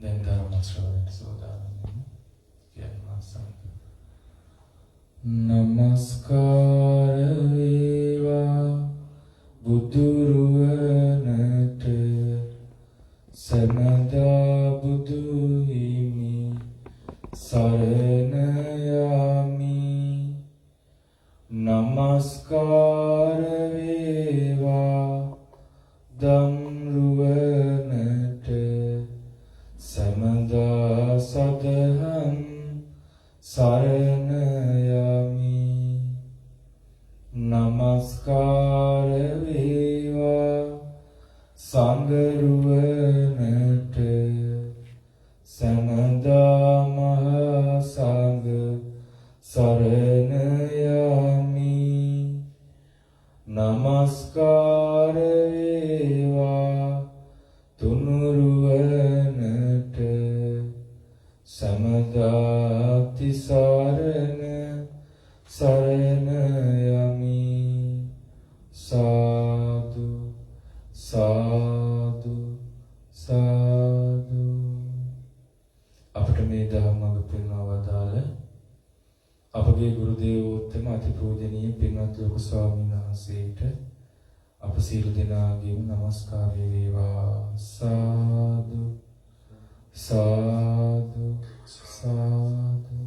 දැන් ධර්ම ශ්‍රවණයට සෝදානම් වෙමු. කියනවා සංඝ. නමස්කාර වේවා බුදුරුවනට සමදා බුදු හිමි සරණ යමි. නමස්කාර වේවා ධම්රුවනට සමදා සදහම් සරණ යමි. නමස්කාර වේවා සංඝරුවනට සමදා මහා සංඝ සරණ යමි. නමස්කාර වේවා තුනුරුවනට සමදා තිසරණ සරණ යමි. සාදු සාදු සාදු. අපට මේ ධර්මවල පෙන්වා වදාළ අපගේ ගුරු දේවෝත්තම අතිපූජනීය පින්වත් ලොකු ස්වාමීන් වහන්සේට අප සියලු දෙනාගේම নমස්කාරය වේවා. සාදු සාදු සාදු.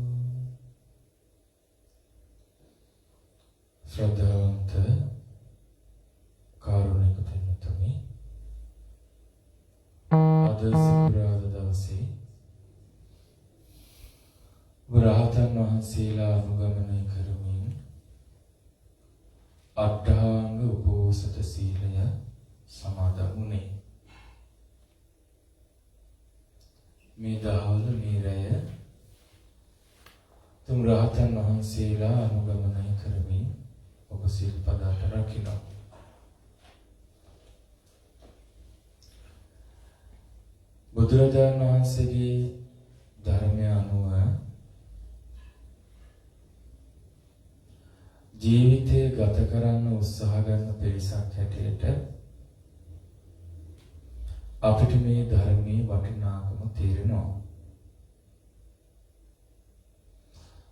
ශ්‍රද්ධාවන්ත කාරුණික පින්වත්නි, අද සිකුරාදා දවසේ රහතන් වහන්සේලා අනුගමනය කරමින් අට්ඨාංග උපෝසත සීලය සමාදන් වුණේ. මේ දහවල මේ රැය තුන් රහතන් වහන්සේලා අනුගමනය කරමින් ඔබ සීල් පදයට රකින්න. බුදුරජාණන් වහන්සේගේ ධර්මය අනුව ජීවිතය ගත කරන්න උත්සාහ ගන්න පිරිසක් හැටියට අපිට මේ ධර්මයේ වටිනාකම තේරෙනවා.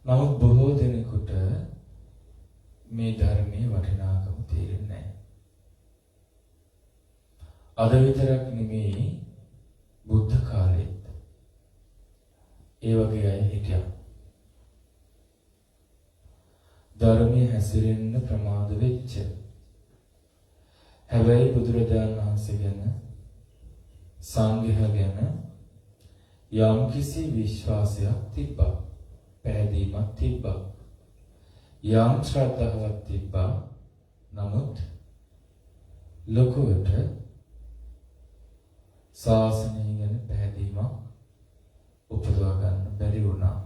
නමුත් බොහෝ දෙනෙකුට මේ ධර්මයේ වටිනාකම තේරෙන්නේ නැහැ. අද විතරක් නෙමෙයි බුද්ධ කාලෙත් ඒ වගේ අය හිටියා. ධර්මයේ හැසිරෙන්න ප්‍රමාද වෙච්ච. හැබැයි බුදුරජාණන් වහන්සේ ගැන සංඝයා ගැන යම්කිසි විශ්වාසයක් තිබ්බා. පැහැදීමක් තිබ්බා. යම් ශ්‍රද්ධාවක් තිබ්බා. නමුත් ලෝකෙට ශාසනය ගැන පැහැදීමක් උපදවා ගන්න බැරි වුණා.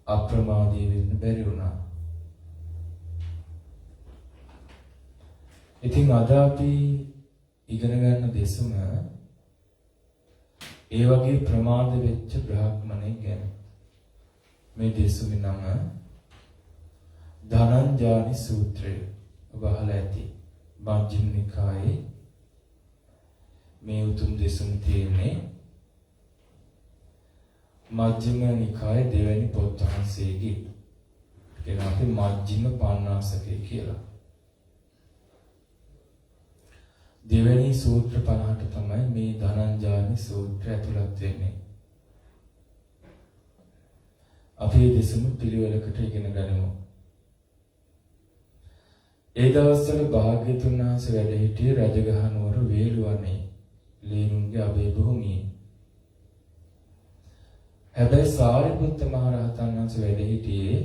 අප්‍රමාදී වෙන්න බැරි වුණා. ඉතින් අද අපි ඉගෙන ගන්න දෙසුම ඒ වගේ ප්‍රමාද වෙච්ච බ්‍රාහ්මණයෙක් ගැන. මේ දෙසුමේ නම ධනංජානි සූත්‍රය. ඔබ අහලා ඇති. මජ්ක්‍ධිම නිකායේ මේ උතුම් දෙසුම තියෙන්නේ මජ්ක්‍ධිම නිකායේ දෙවැනි පොත් වහන්සේගේ. ඒක අපි මජ්ක්‍ධිම පඤ්ඤාසකේ කියලා. දෙවැනි සූත්‍ර 50ට තමයි මේ ධනංජානි සූත්‍රය ඇතුළත් වෙන්නේ. අපි මේ දෙසුම පිළිවෙලකට ඉගෙන ගනිමු. ඒ දවස්වල භාග්‍යතුන් වහන්සේ වැඩ සිටියේ රජගහ නුවර වේළුවනේ ලේනුන්ගේ අබේ භූමියේ. හැබැයි සාරිපුත්ත මහ රහතන් වහන්සේ වැඩ සිටියේ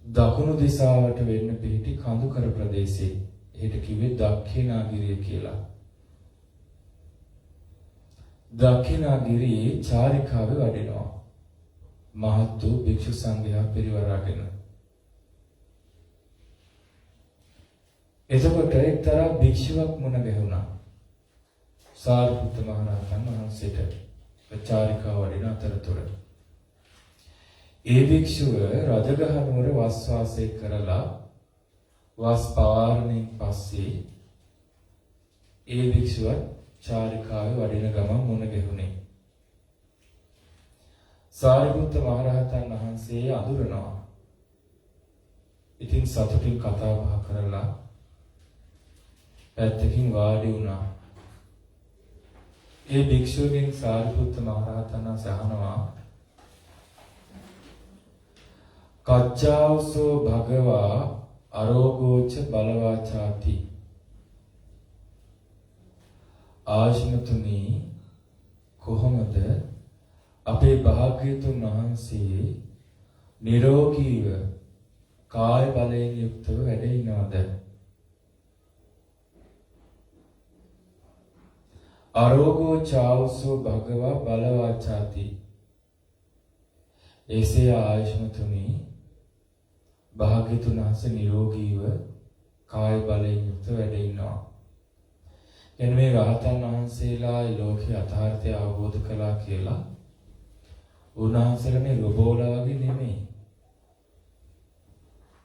දකුණු දිශාවට වෙන්න පිහිටි කඳුකර ප්‍රදේශයේ. ඒකට කිව්වේ දක්ඛිනාගිරිය කියලා. දක්ඛිනාගිරියේ චාරිකාවේ වඩිනවා. මහත් වූ භික්ෂු සංඝයා පිරිවරාගෙන. එතකොට එක්තරා භික්ෂුවක් මුණ ගැහුණා. සාරිපුත්ත මහ රහතන් වහන්සේට චාරිකාව වඩින අතරතුර. ඒ භික්ෂුව රජගහ නුවර වස් වාසය කරලා වස් පවාරණයෙන් පස්සේ ඒ භික්ෂුව චාරිකාවේ වඩින ගමන් මුණ ගැහුණේ. සාරිපුත්ත මහරහතන් වහන්සේ අඳුරනවා. ඉතින් සතුටින් කතා බහ කරලා පැත්තකින් වාඩි වුණා. ඒ භික්ෂුවගෙන් සාරිපුත්ත මහරහතන් වහන්සේ අහනවා, කච්චාවසෝ භගවා අරෝගෝච බලවාචාති. ආශ්මතුනි, කොහොමද අපේ භාග්‍යතුන් වහන්සේ නිරෝගීව කාය බලයෙන් යුක්තව වැඩ ඉනවද? අරෝගෝ චාවසෝ භගවා බලවාචාති. එසේ ආයුෂ්මතුනි, භාග්‍යතුන් වහන්සේ නිරෝගීව කාය බලයෙන් යුක්තව වැඩ ඉන්නවා. එන මේ රහතන් වහන්සේලා ලෝකේ යථාර්ථය අවබෝධ කළා කියලා උන්වහන්සේලා මේ රොබෝලා වගේ නෙමෙයි.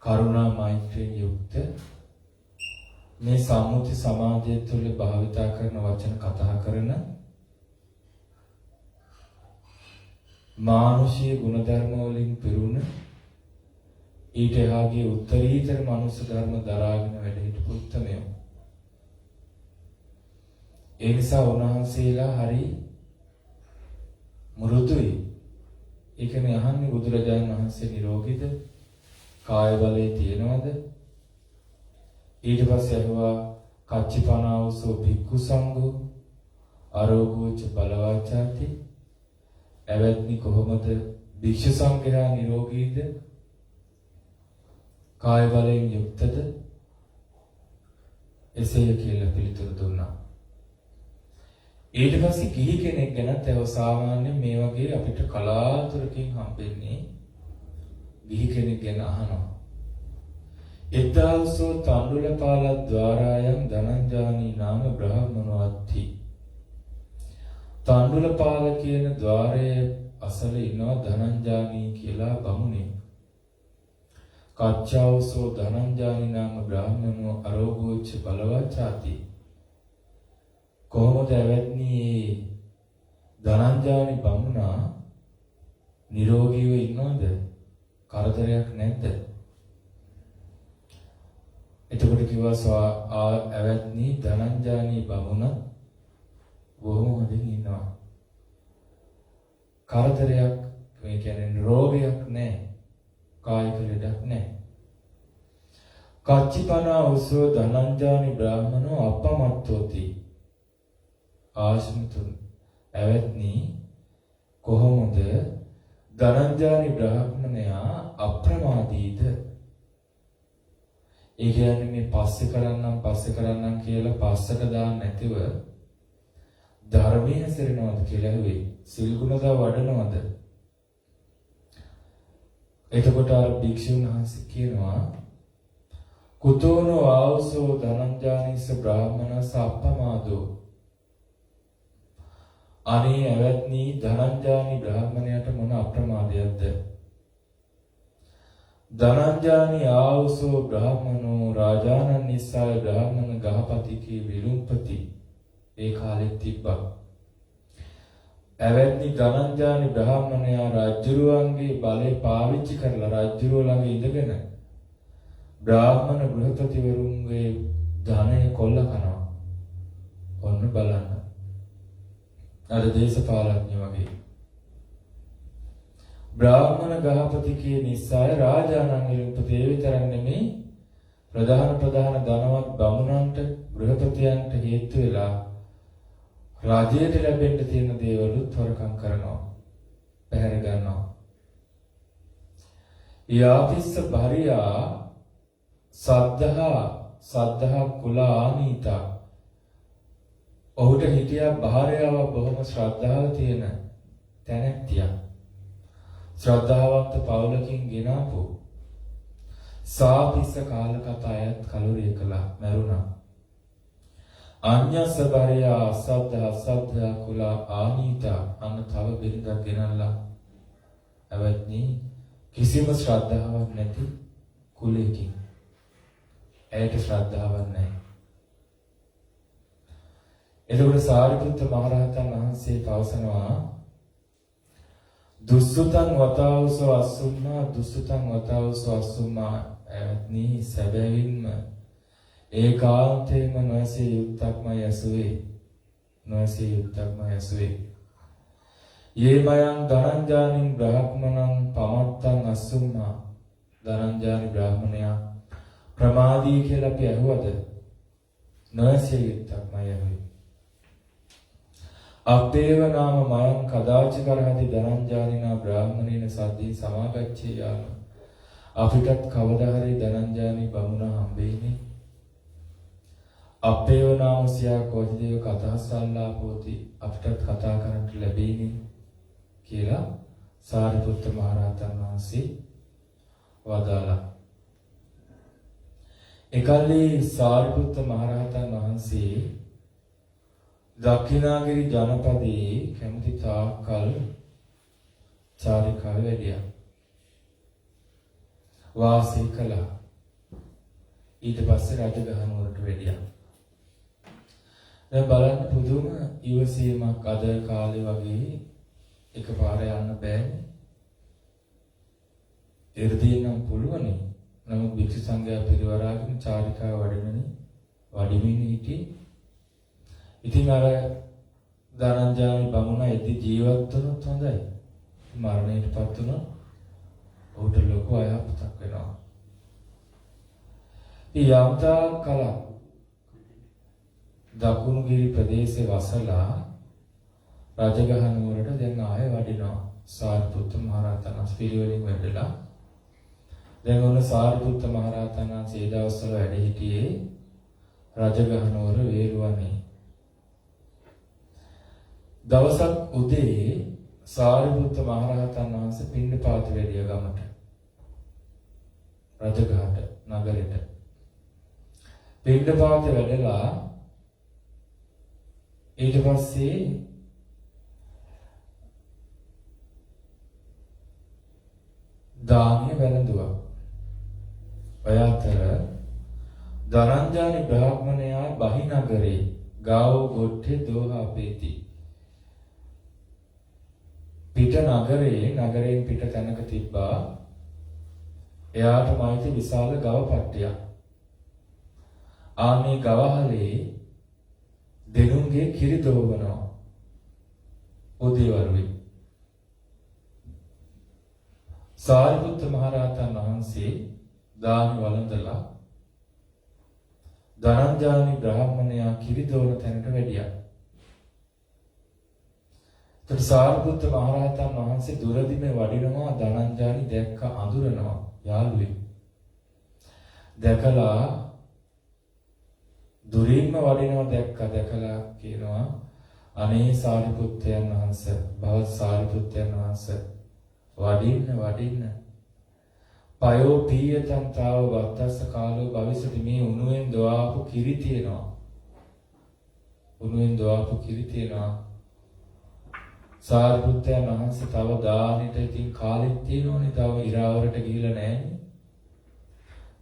කරුණා මෛත්‍රියෙන් යුක්ත මේ සම්මුති සමාජය තුළ භාවිතා කරන වචන කතා කරන මානුෂීය ගුණධර්ම වලින් පිරුණ ඊට එහාගේ උත්තරීතර මනුස්ස ධර්ම දරාගෙන වැඩ හිටපු උත්තමයෝ. ඒ නිසා උන්වහන්සේලා හරි මෘදුයි. ඒ කියන්නේ අහන්නේ බුදුරජාණන් වහන්සේ නිරෝගීද? කාය බලය තියෙනවද? ඊට පස්සේ අහුවා කච්චිපනාවසෝ භික්ඛු සංඝෝ අරෝගෝච බලවාචාති. එවත්නි කොහොමද භික්ෂු සංඝයා නිරෝගීද? කාය බලයෙන් යුක්තද? එසේ කියලා පිළිතුරු දුන්නා. ඊට පස්සේ ගිහි කෙනෙක් ගැනත් ඒව සාමාන්‍යයෙන් මේ වගේ අපිට කලාතුරකින් හම්බෙන්නේ ගිහි කෙනෙක් ගැන අහනවා. එද්දාවසෝ තණ්ඩුලපාල ద్వාරායන් ධනංජානී නාම බ්‍රාහ්මණවත්ති. තණ්ඩුලපාල කියන ద్వාරයේ අසල ඉන්නවා ධනංජානී කියලා බමුණෙක්. කච්චාවසෝ ධනංජානී නාම බ්‍රාහ්මණෝ අරෝගෝච බලවචාති. කොහොමද ඇවැත්නි ධනංජානි බමුණා නිරෝගීව ඉන්නවද? කරදරයක් නැද්ද? එතකොට කිව්වා ඇවැත්නි ධනංජානි බමුණ බොහොම හොඳින් ඉන්නවා. කරදරයක්, මේ කියන්නේ රෝගයක් නැහැ. කායික ලෙඩක් නැහැ. කච්චිපනා උසෝ ධනංජානි බ්‍රාහ්මනෝ අපමත්තෝති. ආශ්මිතුන් ඇවැත්නි කොහොමද ධනංජානි බ්‍රාහ්මණයා අප්‍රමාදීද? ඒ කියන්නේ මේ පස්සේ කරන්නම් කියලා පස්සට දාන්න නැතිව ධර්මයේ හැසිරෙනවද කියලා ඇහුවේ. සිල් ගුණද වඩනවද? එතකොට ආ භික්ෂුන් වහන්සේ කියනවා කුතෝනෝ ආවසෝ ධනංජානිස බ්‍රාහ්මනස අප්‍රමාදෝ. අනේ ඇවැත්නි ධනංජානි බ්‍රාහ්මණයට මොන අප්‍රමාදයක්ද? ධනංජානි ආවසෝ බ්‍රාහ්මනෝ රාජානන් නිස්සාය බ්‍රාහ්මණ ගහපතිකී විලුම්පති. ඒ කාලෙත් තිබ්බා. ඇවැත්නි ධනංජානි බ්‍රාහ්මණයා රජුරුවන්ගේ බලය පාවිච්චි කරලා රජුරුව ළඟ ඉඳගෙන බ්‍රාහ්මණ ගෘහපතිවරුන්ගේ ධනය කොල්ල කරනවා. ඔන්න බලන්න. අර දේශපාලඥ වගේ. බ්‍රාහ්මණ ගහපතිකී නිස්සාය රාජානන් විලුම්පති. ඒ විතරක් නෙමෙයි ප්‍රධාන ධනවත් බමුණන්ට ගෘහපතියන්ට හේතු වෙලා රාජ්‍යයට ලැබෙන්න තියෙන දේවලුත් හොරකම් කරනවා, පැහැර ගන්නවා. යාතිස්ස භරියා සද්ධා කුලානීතා. ඔහුට හිටියා භාර්යාව බොහොම ශ්‍රද්ධාව තියෙන තැනැත්තියක්. ශ්‍රද්ධාවන්ත පවුලකින් ගෙනාපු සාපිස්ස කාලකතායත් කලුරිය කළා, මැරුණා. අඤ්ඤස්ස භාර්යා අසද්ධා කුලා ආනීතා. අන්න තව බිරිඳක් ගෙනල්ලා අවත්නි කිසිම ශ්‍රද්ධාවක් නැති එතකොට සාරිපුත්ත මහරහතන් වහන්සේ පවසනවා දුස්සුතං වතාවසෝ අස්සුම්මා දුස්සුතං වතාවසෝ අස්සුම්මා ඇවත්නි සැබවින්ම ඒකාන්තයෙන්ම නොඇසිය යුක්තක්මයි ඇසුවේ නොඇසිය යුක්තක්මයි ඇසුවේ යේමයන් ධනංජානින් බ්‍රාහ්මණං පමත්තං අස්සුම්මා ධනංජානි බ්‍රාහ්මණයා ප්‍රමාදී කියලා අපි අහුවද නොඇසිය යුක්තක්මයි ඇහුවේ අපේව නාම මයං කදාච කරහති ධනංජානිනා බ්‍රාහ්මණේන සද්දී සමාගච්ඡේ යාම අපිටත් කවදා හරි ධනංජානි බමුණා හම්බෙන්නේ අපේව නාම සියා කෝචදේව කතා සල්ලාපෝති අපිටත් කතා කරන්න ලැබෙන්නේ කියලා සාරිපුත්ත මහරහතන් වහන්සේ වදාළා. එකල්ලි සාරිපුත්ත මහරහතන් වහන්සේ දක්ෂිනාගිරි ජනපදයේ කැමති තාක්කල් චාරිකාවේ වැඩියා. වාසය කළා. ඊට පස්සේ රජගහ නුවරට වැඩියා. දැන් බලන්න පුදුම ඉවසීමක් අද කාලේ වගේ එකපාර යන්න බෑනේ. එර්දී නම් පුළුවනි. නමුත් වික්ෂ සංඝයා පිරිවරාගෙන චාරිකාව වඩිමින් හිටියේ. ඉතින් අර ධනංජානි බමුණා එදි ජීවත් වුණොත් හොඳයි. මරණයටපත් වුණොත් ඔහුට ලොකු අයහපතක් වෙනවා. යම්තා කලක් දකුණුගිරි ප්‍රදේශයේ වසලා රජගහ නුවරට දැන් ආයෙ වඩිනවා. සාරිපුත්ත මහරහතන් වහන්සේ පිළිවෙලින් වැඩලා දැන් ඔන්න සාරිපුත්ත මහරහතන් වහන්සේ ඒ දවස්වල වැඩ හිටියේ රජගහ නුවර වේළුවනේ. දවසක් උදේ සාරිපුත්ත මහරහතන් වහන්සේ පිණ්ඩපාත වැඩිය ගමට රජගහට නගරෙට පිණ්ඩපාත වැඩලා ඊට පස්සේ දානිය වැළඳුවා. ඔය අතර ධනංජානි බ්‍රාහ්මණයා බහිනගරේ ගාව ගොට්ටේ දෝහාපේති. පිට නගරයෙන් පිට තැනක තිබ්බා එයාට මයිති විශාල ගව පට්ටියක්. ආනේ ගවහලේ දෙනුන්ගේ කිරි දෝවනවා. උදේවරුේ සාරිපුත්ත මහරහතන් වහන්සේ දානි වළඳලා ධනංජානි බ්‍රාහ්මණයා කිරි දෝන තැනට වැඩියා. ඒත් සාරිපුත්ත මහරහතන් වහන්සේ දුරදිම වඩිනවා. ධනංජානි දැක්ක අඳුරනවා යාළුවෙක්. දැකලා දුරින්ම වඩිනවා දැකලා කියනවා අනේ සාරිපුත්තයන් වහන්සේ භවත් සාරිපුත්තයන් වහන්සේ වඩින්න පයෝ පීයතං තාව වත්තස්ස කාලෝ භවිෂති මේ උණුවෙන් දවාපු කිරි තියෙනවා. සාරිපුත්තයන් වහන්සේ තව දානෙට ඉතින් කාලෙත් තියෙනවනේ. තව ඉරාවරට ගිහිල්ලා නැහැනේ.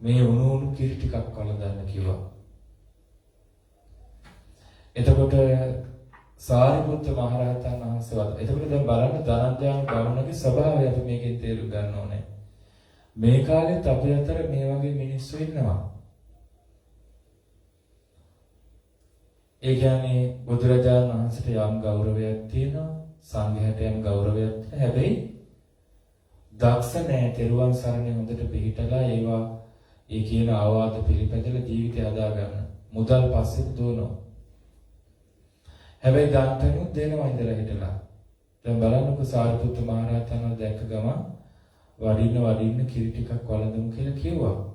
මේ උණු කිරි ටිකක් වළඳන්න කිව්වා. එතකොට සාරිපුත්ත මහරහතන් වහන්සේ එතකොට දැන් බලන්න ධනංජාන බමුණගේ ස්වභාවය අපි මේකෙන් තේරුම් ගන්න ඕනේ. මේ කාලෙත් අපි අතර මේ වගේ මිනිස්සු ඉන්නවා. ඒ කියන්නේ බුදුරජාණන් වහන්සේට යම් ගෞරවයක් තියෙනවා, සංඝයාට යම් ගෞරවයක් තියෙනවා. හැබැයි දක්ෂ නැහැ. තෙරුවන් සරණේ හොඳට පිළිහිටලා ඒවා ඒ කියන ආවාද පිළිපැදලා ජීවිතය හදාගන්න. මුදල් පස්සේ දුවනවා. හැබැයි දාන්තනුත් දෙනවා ඉඳලා හිටලා. දැන් බලන්නකො සාරිපුත්ත මහරහතන් වහන්සේ දැක්ක ගම වඩින්න කිරි ටිකක් වළඳමු කියලා කිව්වා.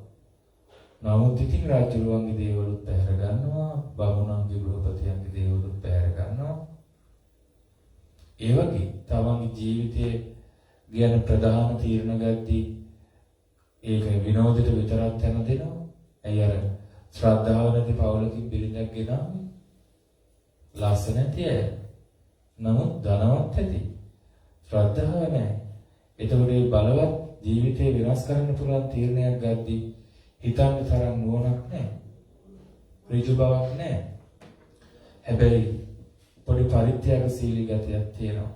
නමුත් ඉතින් රාජ්‍යරුවන්ගේ දේවලුත් පැහැර ගන්නවා, බමුණන්ගේ ගෘහපතියන්ගේ දේවලුත් පැහැර ගන්නවා. ඒ වගේ තමන්ගේ ජීවිතයේ ගැන ප්‍රධාන තීරණ ගද්දී ඒක විනෝදයට විතරක් තැන දෙනවා. ඇයි අර ශ්‍රද්ධාව නැති පවුලකින් බිරිඳක් ගෙනාවේ? ලස්සන තිය. නමුත් ධනවත් ඇති. ශ්‍රද්ධාව නැහැ. එතකොට මේ බලවත් ජීවිතේ වෙනස් කරන්න පුළුවන් තීරණයක් ගද්දී හිතන්න තරම් නුවණක් නැහැ. ඍජු බවක් නැහැ. හැබැයි පොඩි පරිත්‍යාගශීලී ගතියක් තියෙනවා.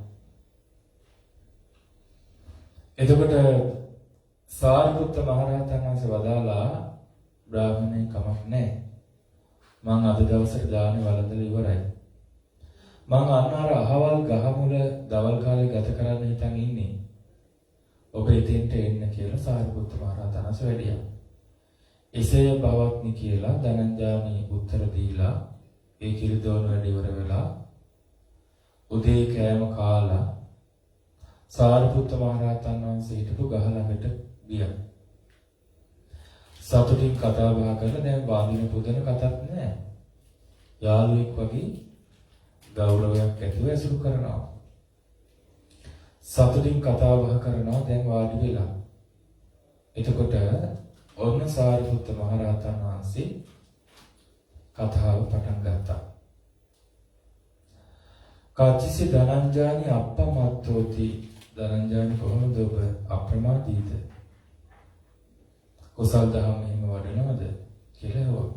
එතකොට සාරිපුත්ත මහරහතන් වහන්සේ වදාලා බ්‍රාහ්මණේ කමක් නැහැ. මං අද දවසේ දානේ වළඳලා ඉවරයි. මං අන්නාර අහවල් ගහමුල දවල් කාලේ ගත කරන්න හිතන් ඉන්නේ. ඔබ එතෙන්ට එන්න කියලා සාරිපුත්ත මහරහතන් වහන්සේ වැඩියා. එසේ බවත්නි කියලා ධනංජානි උත්තර දීලා ඒ කිරිදෝන වැඩ ඉවර වෙලා උදේ කෑම කාලා සාරිපුත්ත මහරහතන් වහන්සේ හිටපු ගහ ළඟට ගියා. සතුටින් කතා බහ කරලා දැන් වාදින පුදන කතාවක් නෑ. යාළුවෙක් වගේ ගෞරවයක් ඇතිව ඇසුරු කරනවා. සතුටින් කතා බහ කරනවා දැන් වාඩි වෙලා. එතකොට ඔන්න සාරිපුත්ත මහරහතන් වහන්සේ කතාව පටන් ගත්තා. කච්චිසි ධනංජානි අප්පමත්තෝති. ධනංජානි කොහොමද ඔබ අප්‍රමාදීද? කුසල් දහම් එහෙම වඩනවද කියලා ඇහුවා.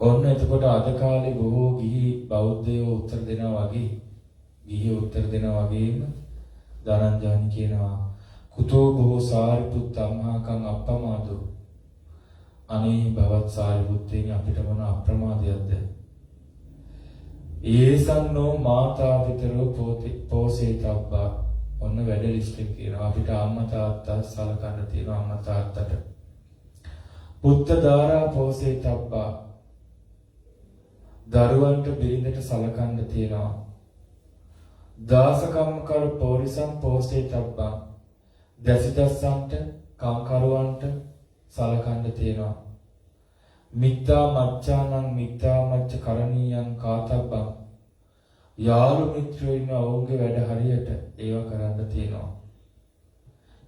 ඔන්න එතකොට අද කාලේ බොහෝ ගිහි බෞද්ධයෝ උත්තර දෙනවා වගේම ධනංජානි කියනවා කුතෝ බොහෝ සාරිපුත්ත අම්හාකං අප්පමාදෝ. අනේ භවත් සාරිපුත්තෙනි අපිට මොන අප්‍රමාදයක්ද? ඒසන්නෝ මාතා පිතරෝ පෝසේතබ්බා. ඔන්න වැඩ ලිස්ට් එක කියනවා අපිට අම්මා තාත්තා සලකන්න තියෙනවා. අම්මා තාත්තට පුත්ත දාරා පෝසේතබ්බා. දරුවන්ට බිරිඳට සලකන්න තියෙනවා. දාසකම් කර පෝරිසම් පෝසේතබ්බා. දැසිදස්සන්ට කම්කරුවන්ට සලකන්න තියෙනවා. මිත්තා මච්චානං මිත්තා මච්ච කරණීයං කාතබ්බං. යාළු මිත්‍රයෝ ඉන්න ඔවුන්ගේ වැඩ හරියට ඒව කරන්න තියෙනවා.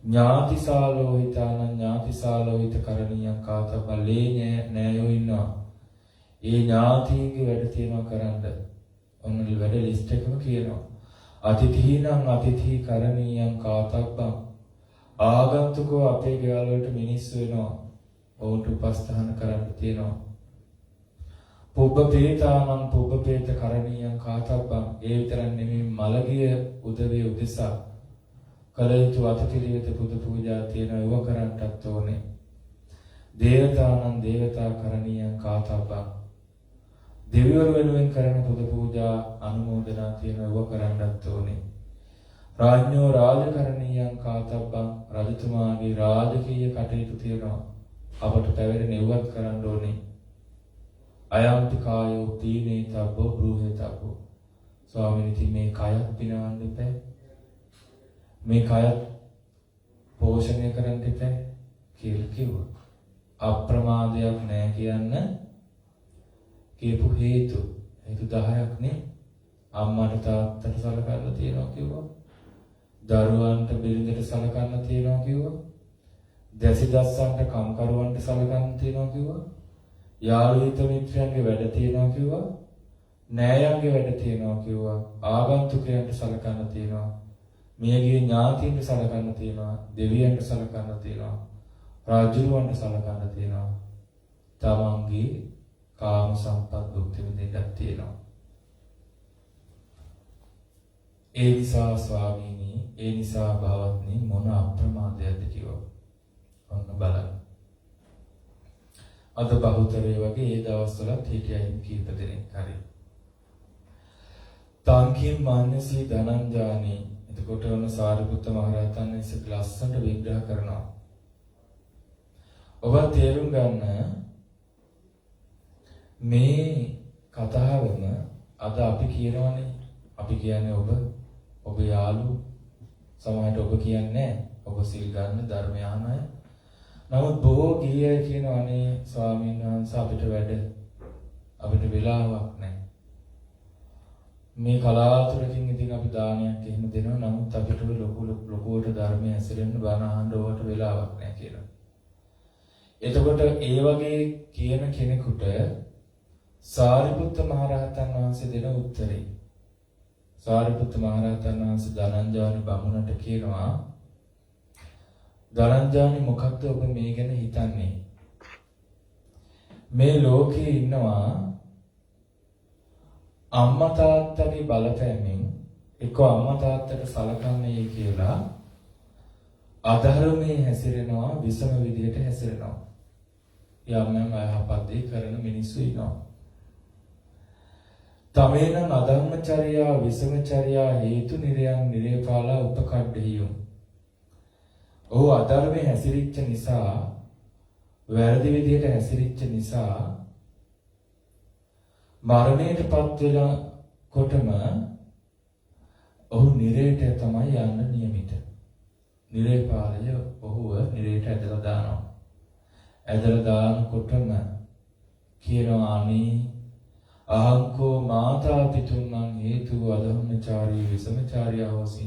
ඥාතිසාලෝහිතානං ඥාතිසාලෝහිත කරණීයං කාතබ්බං. ලේ නෑයෝ ඉන්නවා. ඒ ඥාතීන්ගේ වැඩ තියෙනවා කරන්න. ඔන්න වැඩ ලිස්ට් එකම කියනවා. අතිථීනං අතිථි කරණීයං කාතබ්බං. ආගන්තුකෝ අපේ ගෙවල් වලට මිනිස්සු වෙනවා. ඔවුන්ට උපස්ථාන කරන්න තියෙනවා. පුබ්බපේතානං පුබ්බපේත කරණීයං කාතබ්බං. ඒ විතරක් නෙමෙයි මළගිය උදවේ උදෙසා කළ යුතු අතිපිළිවෙත පුද පූජා තියෙනවා. ඒව කරන්නටත් ඕනේ. දේවතානං දේවතා කරණීයං කාතබ්බං. දෙවිවරු වෙනුවෙන් කරන පුද පූජා අනුමෝදනා තියෙනවා. ඒව කරන්නටත් ඕනේ. රාජ්‍යෝ රාජකරණීයං කාතබ්බං. රජතුමාගේ රාජකීය කටයුතු තියෙනවා. අපට පැවැරෙන නෙව්වත් කරන්න ඕනේ. අයම්පි කායෝ පීනේ තබ්බෝ බ්‍රූහේ තබ්බෝ. ස්වාමීනි ඉතින් මේ කයත් පිනවන්න එපා. මේ කයත් පෝෂණය කරන්න එපා කියලා කිව්වා. අප්‍රමාදයක් නැහැ කියන්න කියපු හේතු 10ක් නේ. අම්මට තාත්තට සලකන්න තියනවා කිව්වා. දරුවන්ට බිරිඳට සලකන්න තියනවා කිව්වා. දැසිදස්සන්ට කම්කරුවන්ට සලකන්න තියනවා කිව්වා. යාළු හිත මිත්‍රයන්ගේ වැඩ තියනවා කිව්වා. නෑයන්ගේ වැඩ තියනවා කිව්වා. ආගන්තුකයන්ට සලකන්න තියනවා. මියගේ ඥාතීන්ට සලකන්න තියනවා. දෙවියන්ට සලකන්න තියනවා. රාජ්‍යරුවන්ට සලකන්න තියනවා. තමන්ගේ කාම සම්පත් භුක්ති විඳින්නත් තියනවා. ඒ නිසා ස්වාමීනි, ඒ නිසා භවත්නි මොන අප්‍රමාදයක්ද කිව්වා. ඔන්න බලන්න. අද බහුතරය වගේ ඒ දවස්වලත් හිටියයින් කීප දෙනෙක් හරි. තංකින් මාන්නසී ධනංජානි. එතකොට ඔන්න සාරිපුත්ත මහරහතන් වහන්සේ ලස්සනට විග්‍රහ කරනවා. ඔබ තේරුම් ගන්න මේ කතාවම අද අපි කියනවානේ. අපි කියන්නේ ඔබ යාළු. සමහරට ඔබ කියන්නේ ඔබ සිල් ගන්න ධර්මය අහන අය. නමුත් බොහෝ ගිහියයි කියනවානේ ස්වාමීන් වහන්සේ අපිට වෙලාවක් නැහැ. මේ කලාතුරකින් ඉතින් අපි දානයක් එහෙම දෙනවා. නමුත් අපිට ලොකුවට ධර්මය ඇසෙන්න බණ අහන්න ඕවට වෙලාවක් නැහැ කියලා. එතකොට ඒ වගේ කියන කෙනෙකුට සාරිපුත්ත මහරහතන් වහන්සේ දෙන උත්තරේ. සාරිපුත්ත මහරහතන් වහන්සේ ධනංජානි බමුණට කියනවා, ධනංජානි මොකක්ද ඔබ මේ ගැන හිතන්නේ? මේ ලෝකේ ඉන්නවා අම්මා තාත්තගේ බලපෑමෙන් එක්ක අම්මා තාත්තට සලකන්නේ කියලා අධර්මයේ හැසිරෙනවා විසම විදියට හැසිරෙනවා. යම් අයහපත් දේ කරන මිනිස්සු ඉන්නවා. තමේන අධර්මචර්යා විසමචර්යා හේතු නිරයන් නිරේපාලා උපකඩ්ඩියුම්. ඔහු අධර්මයේ හැසිරිච්ච නිසා වැරදි විදියට හැසිරිච්ච නිසා මරණයටපත් වෙලා කොටම ඔහු නිරේට තමයි යන්න නියමිත. නිරේපාලය ඔහුව නිරේට ඇදලා දානවා. ඇදලා දානකොටම කියනවා අනේ අහංකෝ මාතා පිතුන්නම් හේතු අධම්මචාරී විසමචාරියා හොසි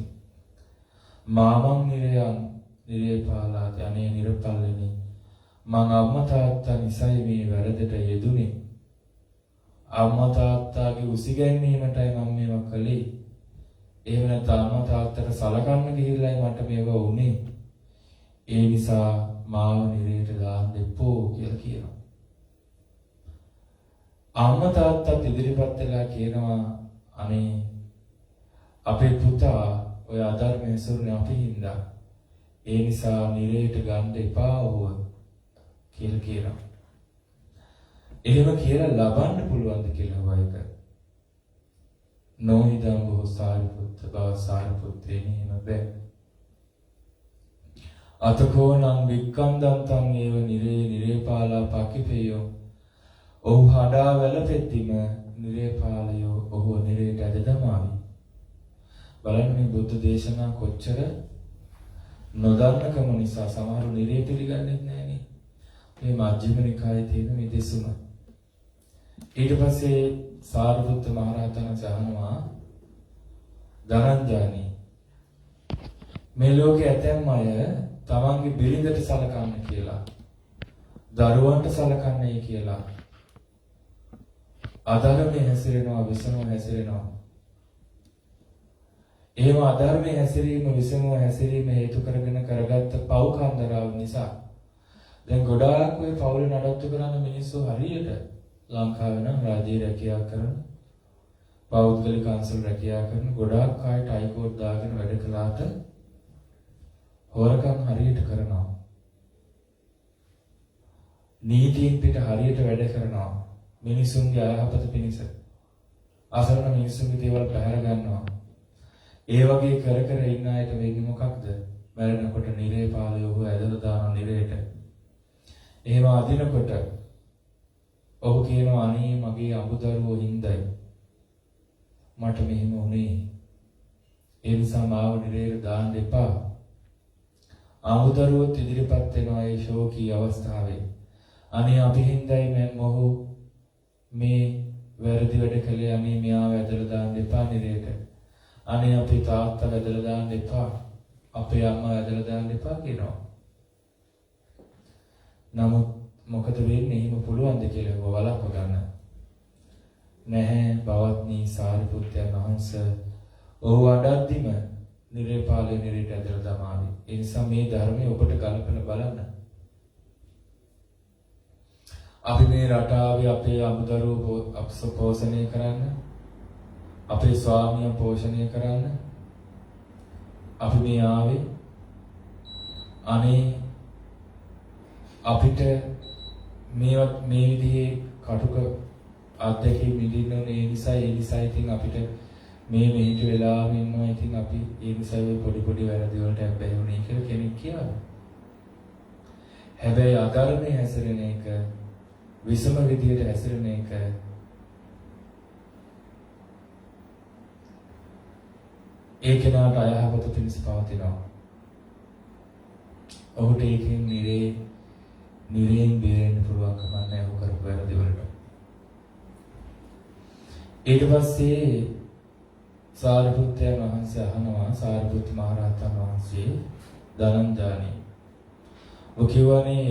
මාමං නිරයන් නිරේපාලාද අනේ නිරපල්ලෙනි මං අම්මා තාත්තා නිසයි මේ වැරදට යෙදුනේ. අම්මා තාත්තාගේ උසිගැන්වීමටයි මම මේවා කළේ. එහෙම නැත්නම් අම්මා තාත්තට සලකන්න ගිහිල්ලායි මට මේවා වුනේ. ඒ නිසා මාව නිරේට දාන්න එපෝ කියලා කියනවා. අම්මා තාත්තත් ඉදිරිපත් වෙලා කියනවා අනේ අපේ පුතා ඔය අධර්මයේ සුරුනේ අපි හින්දා. ඒ නිසා නිරේට ගන්න එපා ඔව් කියලා කියනවා. එහෙම කියලා ලබන්න පුළුවන්ද කියලා වයික. නොහිදම් බොහෝ සාරිපුත්ත බව සාරිපුත්‍රයනි එහෙම බෑ. අතකෝනම් වික්කන්දන්තං ඒව නිරේපාලා පකිපේයෝ. ඔහු හඩා වැළපෙද්දිම නිරේපාලයෝ ඔහු නිරේට ඇද දමාවි. බලන්න මේ බුද්ධ දේශනා කොච්චර නොදන්නකම නිසා සමහරු නිරේ පිළිගන්නේ නැහැ නේ. මේ මජ්ක්‍ධිම නිකායේ තියෙන මේ දෙසුම. ඊට පස්සේ සාරිපුත්ත මහ රහතන් වහන්සේ අහනවා ධනංජානි මේ ලෝකේ ඇතැම් අය තමන්ගේ බිරිඳට සලකන්න කියලා දරුවන්ට සලකන්නේ කියලා අධර්මයේ හැසිරෙනවා විසමව හැසිරෙනවා. එහෙම අධර්මයේ හැසිරීම විසමව හැසිරීම හේතු කරගෙන කරගත්ත පව් කන්දරාව නිසා දැන් ගොඩාක් ඔය පවුල නඩත්තු කරන මිනිස්සු හරියට ලංකාවේ නම් රාජ්‍ය රැකියාව කරන පෞද්ගලික අංශවල රැකියාව කරන ගොඩාක් අයට අයිකෝඩ් දාගෙන වැඩ කළාට හොරකම් හරියට කරනවා. නීතියෙන් පිට හරියට වැඩ කරනවා. මිනිසුන්ගේ අයහපත පිණිස අසරණ මිනිසුන්ගේ දේවල් පැහැර ගන්නවා. ඒ වගේ කර කර ඉන්න අයට වෙන්නේ මොකක්ද? මරණකොට නිරේපාලය ඔහු ඇදලා දාන නිරේට. එහෙම අදිනකොට ඔහු කියනවා අනේ මගේ අමුදරුවෝ හින්දයි මට මෙහෙම වුනේ. ඒ නිසා මාව නිරේට දාන්න එපා. අමුදරුවොත් ඉදිරිපත් වෙනවා ඒ ශෝකී අවස්ථාවේ. අනේ අපි හින්දයි මම ඔහු මේ වැරදි වැඩ කළේ. අනේ මෙයාව ඇදලා දාන්න එපා නිරේට. අනේ අපේ තාත්තා ඇදලා දාන්න එපා. අපේ අම්මා ඇදලා දාන්න එපා කියනවා. නමුත් මොකද වෙන්නේ? එහෙම පුළුවන්ද කියලා වලක්ව ගන්න. නැහැ බවත්නි සාරිපුත්‍රයන් වහන්සේ ඔහු අඩද්දිම නිරේපාලේ නිරේට ඇදලා දමාවි. ඒ නිසා මේ ධර්මයේ ඔබට ගලපන බලන්න. අපි මේ රටාවේ අපේ අමුදරුවෝ පෝෂණය කරන්න, අපේ ස්වාමියා පෝෂණය කරන්න අපි මේ ආවේ. අනේ අපිට මේ විදිහේ කටුක අත්දැකීම් විඳින්න ඕනේ. ඒ නිසා ඉතින් අපිට මේ මෙහෙට වෙලාම ඉන්නවා. ඉතින් අපි ඒ නිසා පොඩි පොඩි වැරදි වලට හැබැයි උනේ කියලා කෙනෙක් කියනවා. හැබැයි අධර්මයේ හැසිරෙන එක, විසම විදියට හැසිරෙන එක ඒ කෙනාට අයහපත පිණිස පවතිනවා. ඔහුට ඒකෙන් නිරයෙන් බේරෙන්න පුළුවන් කමක් නැහැ ඔහු කරපු වැරදි වලට. ඊට පස්සේ සාරිපුත්‍රයන් වහන්සේ අහනවා සාරිපුත් මහ රහතන් වහන්සේ ධනංජානි ඔකියවනේ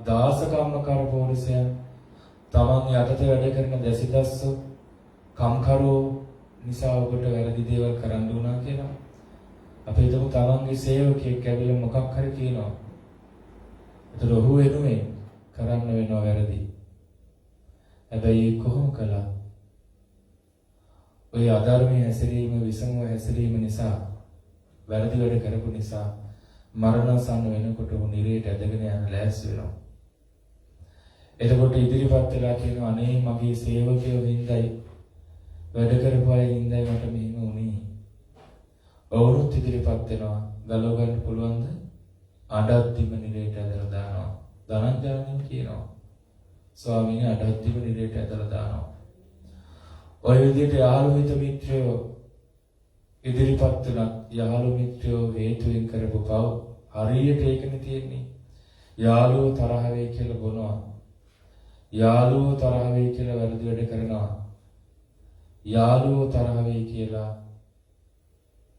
දාස කම්මකාර පොලිසයන් තමන් යටතේ වැඩ කරන දැසිදස්සෝ කම්කරෝ නිසා ඔබට වැරදි දේවල් කරන්න උනා කියලා. අපි හිතමු තමන්ගේ සේවකයෙක් ඇවිල්ලා මොකක් හරි කියනවා. ඒතර ඔහු වෙනුවෙන් කරන්න වෙනවා වැරදි. හැබැයි කොහොම කළා? ඔය අධර්මයේ හැසිරීම විසමව හැසිරීම නිසා වැරදි වැඩ කරපු නිසා මරණසන්න වෙනකොට උ නිරේට ඇදගෙන යන ලෑස්ති වෙනවා. එතකොට ඉදිරිපත් වෙලා කියනවා අනේ මගේ සේවකයෝ හින්දයි වැඩ කරපු අය හින්දයි මට මෙහෙම වුනේ. ඔවුනුත් ඉදිරිපත් වෙනවා ගලව ගන්න පුළුවන්ද? අඩද්දිම නිරේට ඇදලා දානවා. ධනංජානන් කියනවා ස්වාමීනි අඩද්දිම නිරේට ඇදලා දානවා. ඔය විදිහට යාළු හිත මිත්‍රයෝ ඉදිරිපත් වෙන යාළු මිත්‍රයෝ හේතුවෙන් කරපු පව් හරියට ඒකනේ තියෙන්නේ. යාළුවෝ තරහ වෙයි කියලා බොනවා. යාළුවෝ තරහ වෙයි කියලා වැරදි වැඩ කරනවා. යාළුවෝ තරහ වෙයි කියලා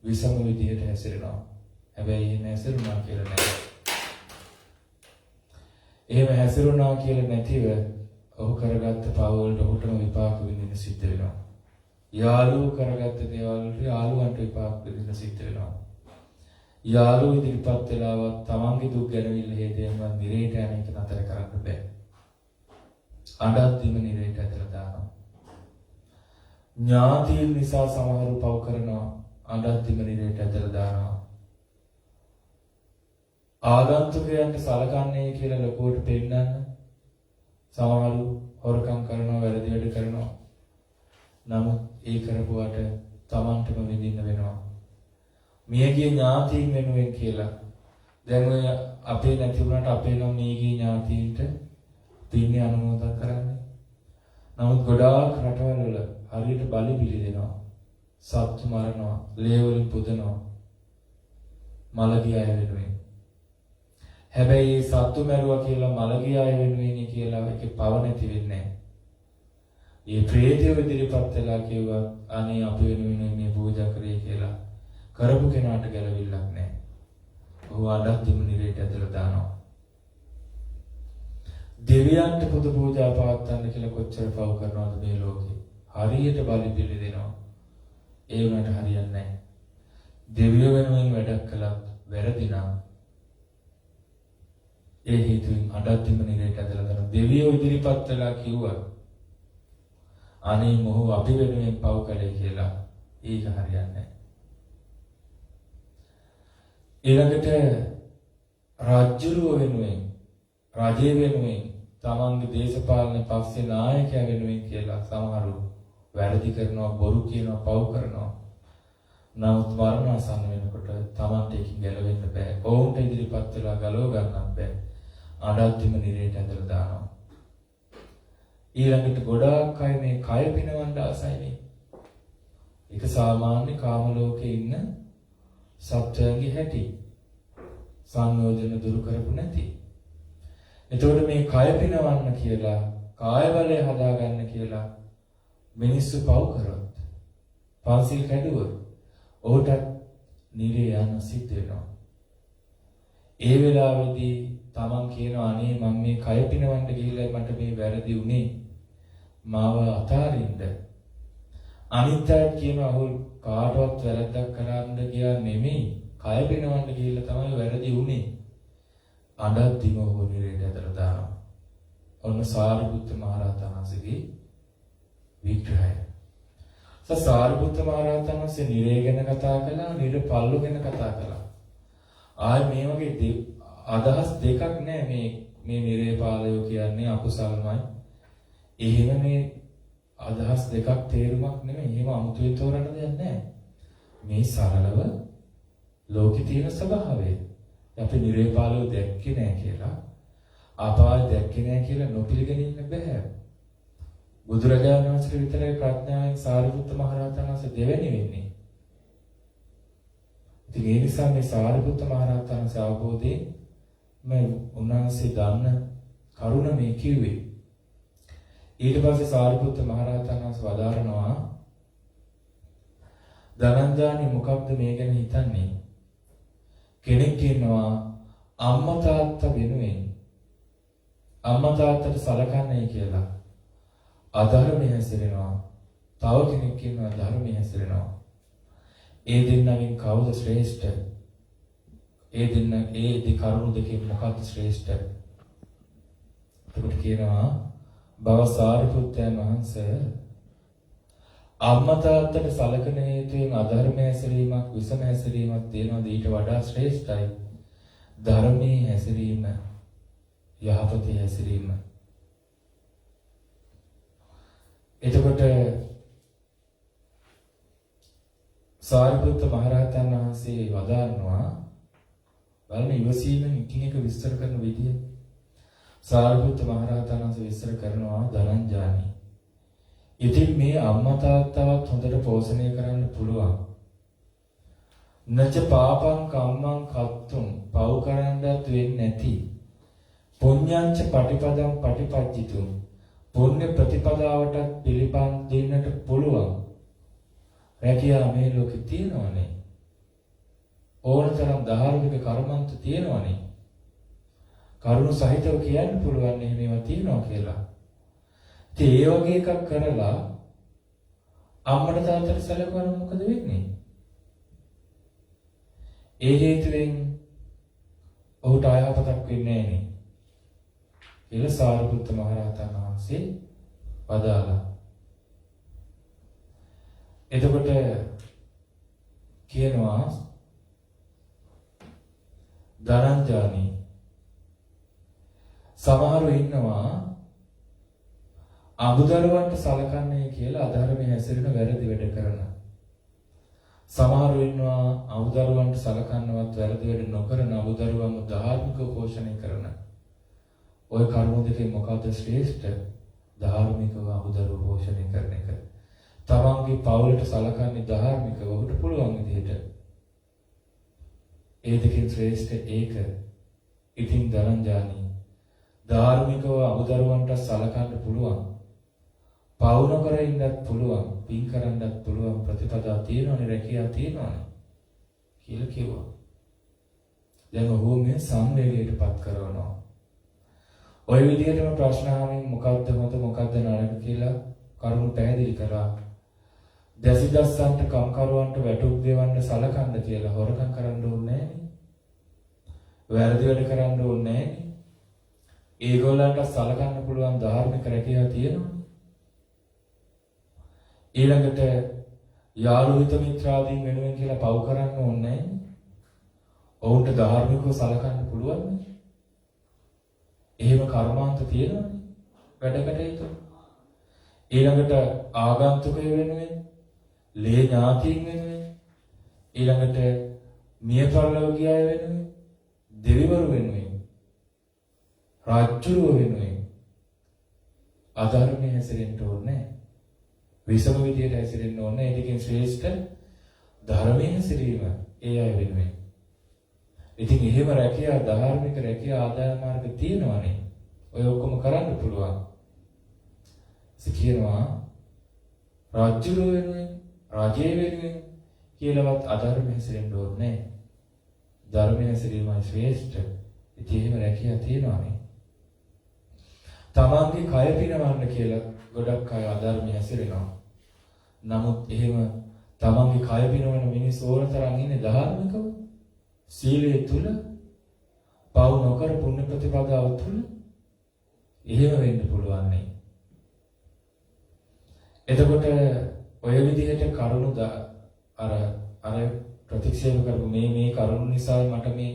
විසම විදියට හැසිරෙනවා. හැබැයි එහෙම හැසිරුණා කියලා නෑ. එහෙම හැසිරුණා කියලා නැතිව ඔහු කරගත්ත පව වලට ඔහුටම විපාක විඳින්න සිද්ධ වෙනවා. යාළුවෝ කරගත්ත දේවල් වලට යාළුවන්ට විපාක විඳින්න සිද්ධ වෙනවා. යාළුවෝ ඉදිරිපත් වෙලාවත් තමන්ගේ දුක් ගැනවිල්ල හේතුවෙන්ම නිරේට යන එක නතර කරන්න බෑ. අඬද්දිම නිරේට ඇදලා දානවා. ඥාතීන් නිසා සමහරව පව කරනවා. අඬද්දිම නිරේට ඇදලා දානවා. ආගන්තුකයන්ට සලකන්නේ කියලා ලොකුවට පෙන්නන්න සමහරව හොරකම් කරනවා වැරදි වැඩ කරනවා. නමුත් ඒ කරපුවාට තමන්ටම විඳින්න වෙනවා. මියගිය ඥාතීන් වෙනුවෙන් කියලා දැන් ඔය අපේ නැති වුණාට අපේ නම් මියගිය ඥාතීන්ට පින්නේ අනුමෝදන් කරන්නේ. නමුත් ගොඩාක් රටවල් වල හරියට බලි බිලි දෙනවා. සත්තු මරනවා, ලේ වලින් පුදනවා. මලගිය අය වෙනුවෙන්. හැබැයි මේ සත්තු මැරුවා කියලා මලගිය අය වෙනුවෙන් කියලා ඒකේ පව නැති වෙන්නේ නැහැ. මේ ප්‍රේතය ඉදිරිපත් වෙලා කිව්වා අනේ අපි වෙනුවෙන් මේ පූජා කරේ කියලා කරපු කෙනාට ගැලවිල්ලක් නැහැ. ඔහු අඩද්දිම නිරේට ඇදලා දානවා. දෙවියන්ට පුදු පූජා පවත්වන්න කියලා කොච්චර පව් කරනවද මේ ලෝකේ? හරියට බලි පිළි දෙනවා. ඒ වුණාට හරියන්නේ නැහැ. දෙවියෝ වෙනුවෙන් වැඩක් කළත් වැරදි නම් ඒ හේතුවෙන් අඩද්දිම නිරේට ඇදලා දානවා. දෙවියෝ ඉදිරිපත් වෙලා කිව්වා අනේ මොහු අපි වෙනුවෙන් පව් කළේ කියලා. ඒක හරියන්නේ නැහැ. ඊළඟට රාජ්‍යරුව වෙනුවෙන් රජය වෙනුවෙන් තමන්ගේ දේශපාලන පක්ෂේ නායකයා වෙනුවෙන් කියලා සමහරු වැරදි කරනවා බොරු කියනවා පව් කරනවා. නමුත් මරණාසන්න වෙනකොට තමන්ට ඒකින් ගැලවෙන්න බෑ. ඔවුන්ට ඉදිරිපත් වෙලා ගලව ගන්නත් බෑ. අඩද්දිම නිරේට ඇදලා දානවා. ඊළඟට ගොඩාක් අය මේ කය පිනවන්න ආසයිනේ. ඒක සාමාන්‍ය කාම ලෝකේ ඉන්න සත්‍යයන්ගේ හැටි. සංයෝජන දුරු කරපු නැති. එතකොට මේ කය පිනවන්න කියලා, කාය බලය හදාගන්න කියලා මිනිස්සු පව් කරොත්, පන්සිල් කැඩුවොත්, ඔහුට නිරේ යන්න සිද්ධ වෙනවා. ඒ වෙලාවේදී තමන් කියනවා අනේ මම මේ කය පිනවන්න ගිහිල්ලා මට මේ වැරදි වුණේ. මාව අතාරින්න. අනිත් අය කියනවා ඔහු කාටවත් වැරද්දක් කරන්න ගියා නෙමෙයි. කය පිනවන්න ගිහිල්ලා තමයි වැරදි වුණේ. අඬද්දිම ඔහු නිරේට ඇදලා දානවා. ඔන්න සාරිපුත්ත මහ රහතන් වහන්සේගේ විග්‍රහය. සාරිපුත්ත මහ රහතන් වහන්සේ නිරේ ගැන කතා කළා, නිර පල්ලු ගැන කතා කළා. ආයි මේ වගේ අදහස් දෙකක් නෑ මේ නිරේ පාලයෝ කියන්නේ අකුසල්මයි. එහෙම මේ අදහස් දෙකක් තේරුමක් නෙමෙයි. එහෙම අමුතුවෙන් තෝරන්න දෙයක් නෑ. මේ සරලව ලෝකේ තියෙන ස්වභාවය. අපි නිරේ පාලයෝ දැක්කේ නෑ කියලා, අපාය දැක්කේ නෑ කියලා නොපිළිගන්න බෑ. බුදුරජාණන් වහන්සේ විතරයි ප්‍රඥාවෙන් සාරිපුත්ත මහ රහතන් වහන්සේ දෙවෙනි වෙන්නේ. ඉතින් ඒ නිසා මේ සාරිපුත්ත මහ රහතන් වහන්සේ අවබෝධයෙන් මේ උන්වහන්සේ දන්න කරුණ මේ කිව්වේ. ඊට පස්සේ සාරිපුත්ත මහ රහතන් වහන්සේ වදාරනවා ධනංජානි මොකක්ද මේ ගැන හිතන්නේ? කෙනෙක් ඉන්නවා අම්මා තාත්තා වෙනුවෙන් අම්මා තාත්තට සලකන්නේ කියලා අධර්මයේ හැසිරෙනවා. තව කෙනෙක් ඉන්නවා ධර්මයේ හැසිරෙනවා. ඒ දෙන්නගෙන් කවුද ශ්‍රේෂ්ඨ? ඒ කරුණු දෙකෙන් මොකක්ද ශ්‍රේෂ්ඨ? එතකොට කියනවා බව සාරිපුත්තයන් වහන්සේ අම්මා තාත්තට සලකන හේතුවෙන් අධර්ම හැසිරීමක් විසම හැසිරීමක් තියෙනවා ඊට වඩා ශ්‍රේෂ්ඨයි ධර්මයේ හැසිරීම යහපතේ හැසිරීම. එතකොට සාරිපුත්ත මහරහතන් වහන්සේ වදාරනවා බලන්න ඉවසීමෙන් එකින් එක විස්තර කරන විදිය. සාරිපුත්ත මහරහතන් වහන්සේ විස්තර කරනවා ධනංජානි. ඉතින් මේ අම්මා තාත්තවත් හොඳට පෝෂණය කරන්න පුළුවන්. නච පාපං කම්මං කත්තුම් පව් කරන්නත් වෙන්නේ නැති. පුඤ්ඤංච පටිපදං පටිපජ්ජිතුම් පුණ්‍ය ප්‍රතිපදාවට පිළිපන් දෙන්නට පුළුවන්. රැකියාව මේ ලෝකේ තියෙනවනේ. ඕනතරම් ධාර්මික කර්මන්ත තියෙනවනේ. කරුණ සහිතව කියන්න පුළුවන් මේවා තියෙනවා කියලා. ඉතින් ඒ වගේ එකක් කරලා අම්මට තාත්තට සැලකුවම මොකද වෙන්නේ? ඒ හේතුවෙන් ඔහුට අයහපතක් වෙන්නේ නැහැ නේ. කියලා සාරිපුත්ත මහරහතන් වහන්සේ වදාළා. එතකොට කියනවා ධනංජානි සමහරව ඉන්නවා අමුදරුවන්ට සලකන්නේ කියලා අධර්මයේ හැසිරෙන වැරදි වැඩ කරන. සමහරව ඉන්නවා අමුදරුවන්ට සලකන්නවත් වැරදි වැඩ නොකරන අමුදරුවන්ව ධාර්මිකව පෝෂණය කරන. ওই කරුණු දෙකේ මොකද්ද ශ්‍රේෂ්ඨ? ධාර්මිකව අමුදරුව පෝෂණය කරන එක. තමන්ගේ පවුලට සලකන්නේ ධාර්මිකව උට පුළුවන් විදිහට. ඒ දෙකෙන් ශ්‍රේෂ්ඨ ඒක. ඉතින් ධනංජානි ධාර්මිකව අමුදරුවන්ට සලකන්න පුළුවන්. පවු නොකර ඉන්නත් පුළුවන්. පින් කරන්නත් පුළුවන්. ප්‍රතිපදා තියෙනවනේ රැකියාව තියෙනවනේ කියලා කිව්වා. දැන් ඔහු මේ සංවේගයටපත් කරනවා. ওই විදිහටම ප්‍රශ්න අහමින් මොකද්ද හොඳ මොකද්ද නරක කියලා කරුණු පැහැදිලි කරා. දැසිදස්සන්ට කම්කරුවන්ට වැටුප් දෙවන්න සලකන්න කියලා හොරකම් කරන්න ඕනේ නෑනේ. වැරදි වැඩ කරන්න ඕනේ නෑනේ. ඒගොල්ලන්ට සලකන්න පුළුවන් ධාර්මික රැකියාව තියෙනවා. ඊළඟට යාළු හිත මිත්‍රාදීන් වෙනුවෙන් කියලා පව් කරන්න ඕනේ නෑනේ. ඔවුන්ට ධාර්මිකව සලකන්න පුළුවන් නේ. එහෙම කර්මාන්ත තියෙනවනේ වැඩකට ඒක. ඊළඟට ආගන්තුකය වෙනුවෙන් ලේ ඥාතීන් වෙනුවෙන් ඊළඟට මිය පරලොව ගිය අය වෙනුවෙන් දෙවිවරු වෙනුවෙන් රාජ්‍යරුව වෙනුවෙන් අධර්මයේ හැසිරෙන්න ඕනේ. විසම විදියට හැසිරෙන්න ඕනේ. ඒකෙන් ශ්‍රේෂ්ඨ ධර්මයේ හැසිරීම ඒ අය වෙනුවෙන්. ඉතින් එහෙම රැකියාව ධාර්මික රැකියාව ආදාය මාර්ග තියෙනවනේ. ඔය ඔක්කොම කරන්න පුළුවන්. කියනවා රාජ්‍යරුව වෙනුවෙන් රාජ්‍ය වෙනුවෙන් කියලාවත් අධර්ම හැසිරෙන්න ඕනේ. ධර්මයේ හැසිරීමයි ශ්‍රේෂ්ඨ. ඉතින් එහෙම රැකියාව තියෙනවනේ. තමන්ගේ කය පිනවන්න කියලා ගොඩක් අය අධර්මයේ හැසිරෙනවා. නමුත් එහෙම තමන්ගේ කය පිනවන මිනිස්සු ඕනතරම් ඉන්නේ ධාර්මිකව. සීලයේ තුල පව් නොකර පුණ්‍ය ප්‍රතිපදාව තුල එහෙම වෙන්න පුළුවන් නේ. එතකොට ඔය විදිහට කරුණු අර ප්‍රතික්ෂේප කරපු මේ කරුණු නිසා මට මේ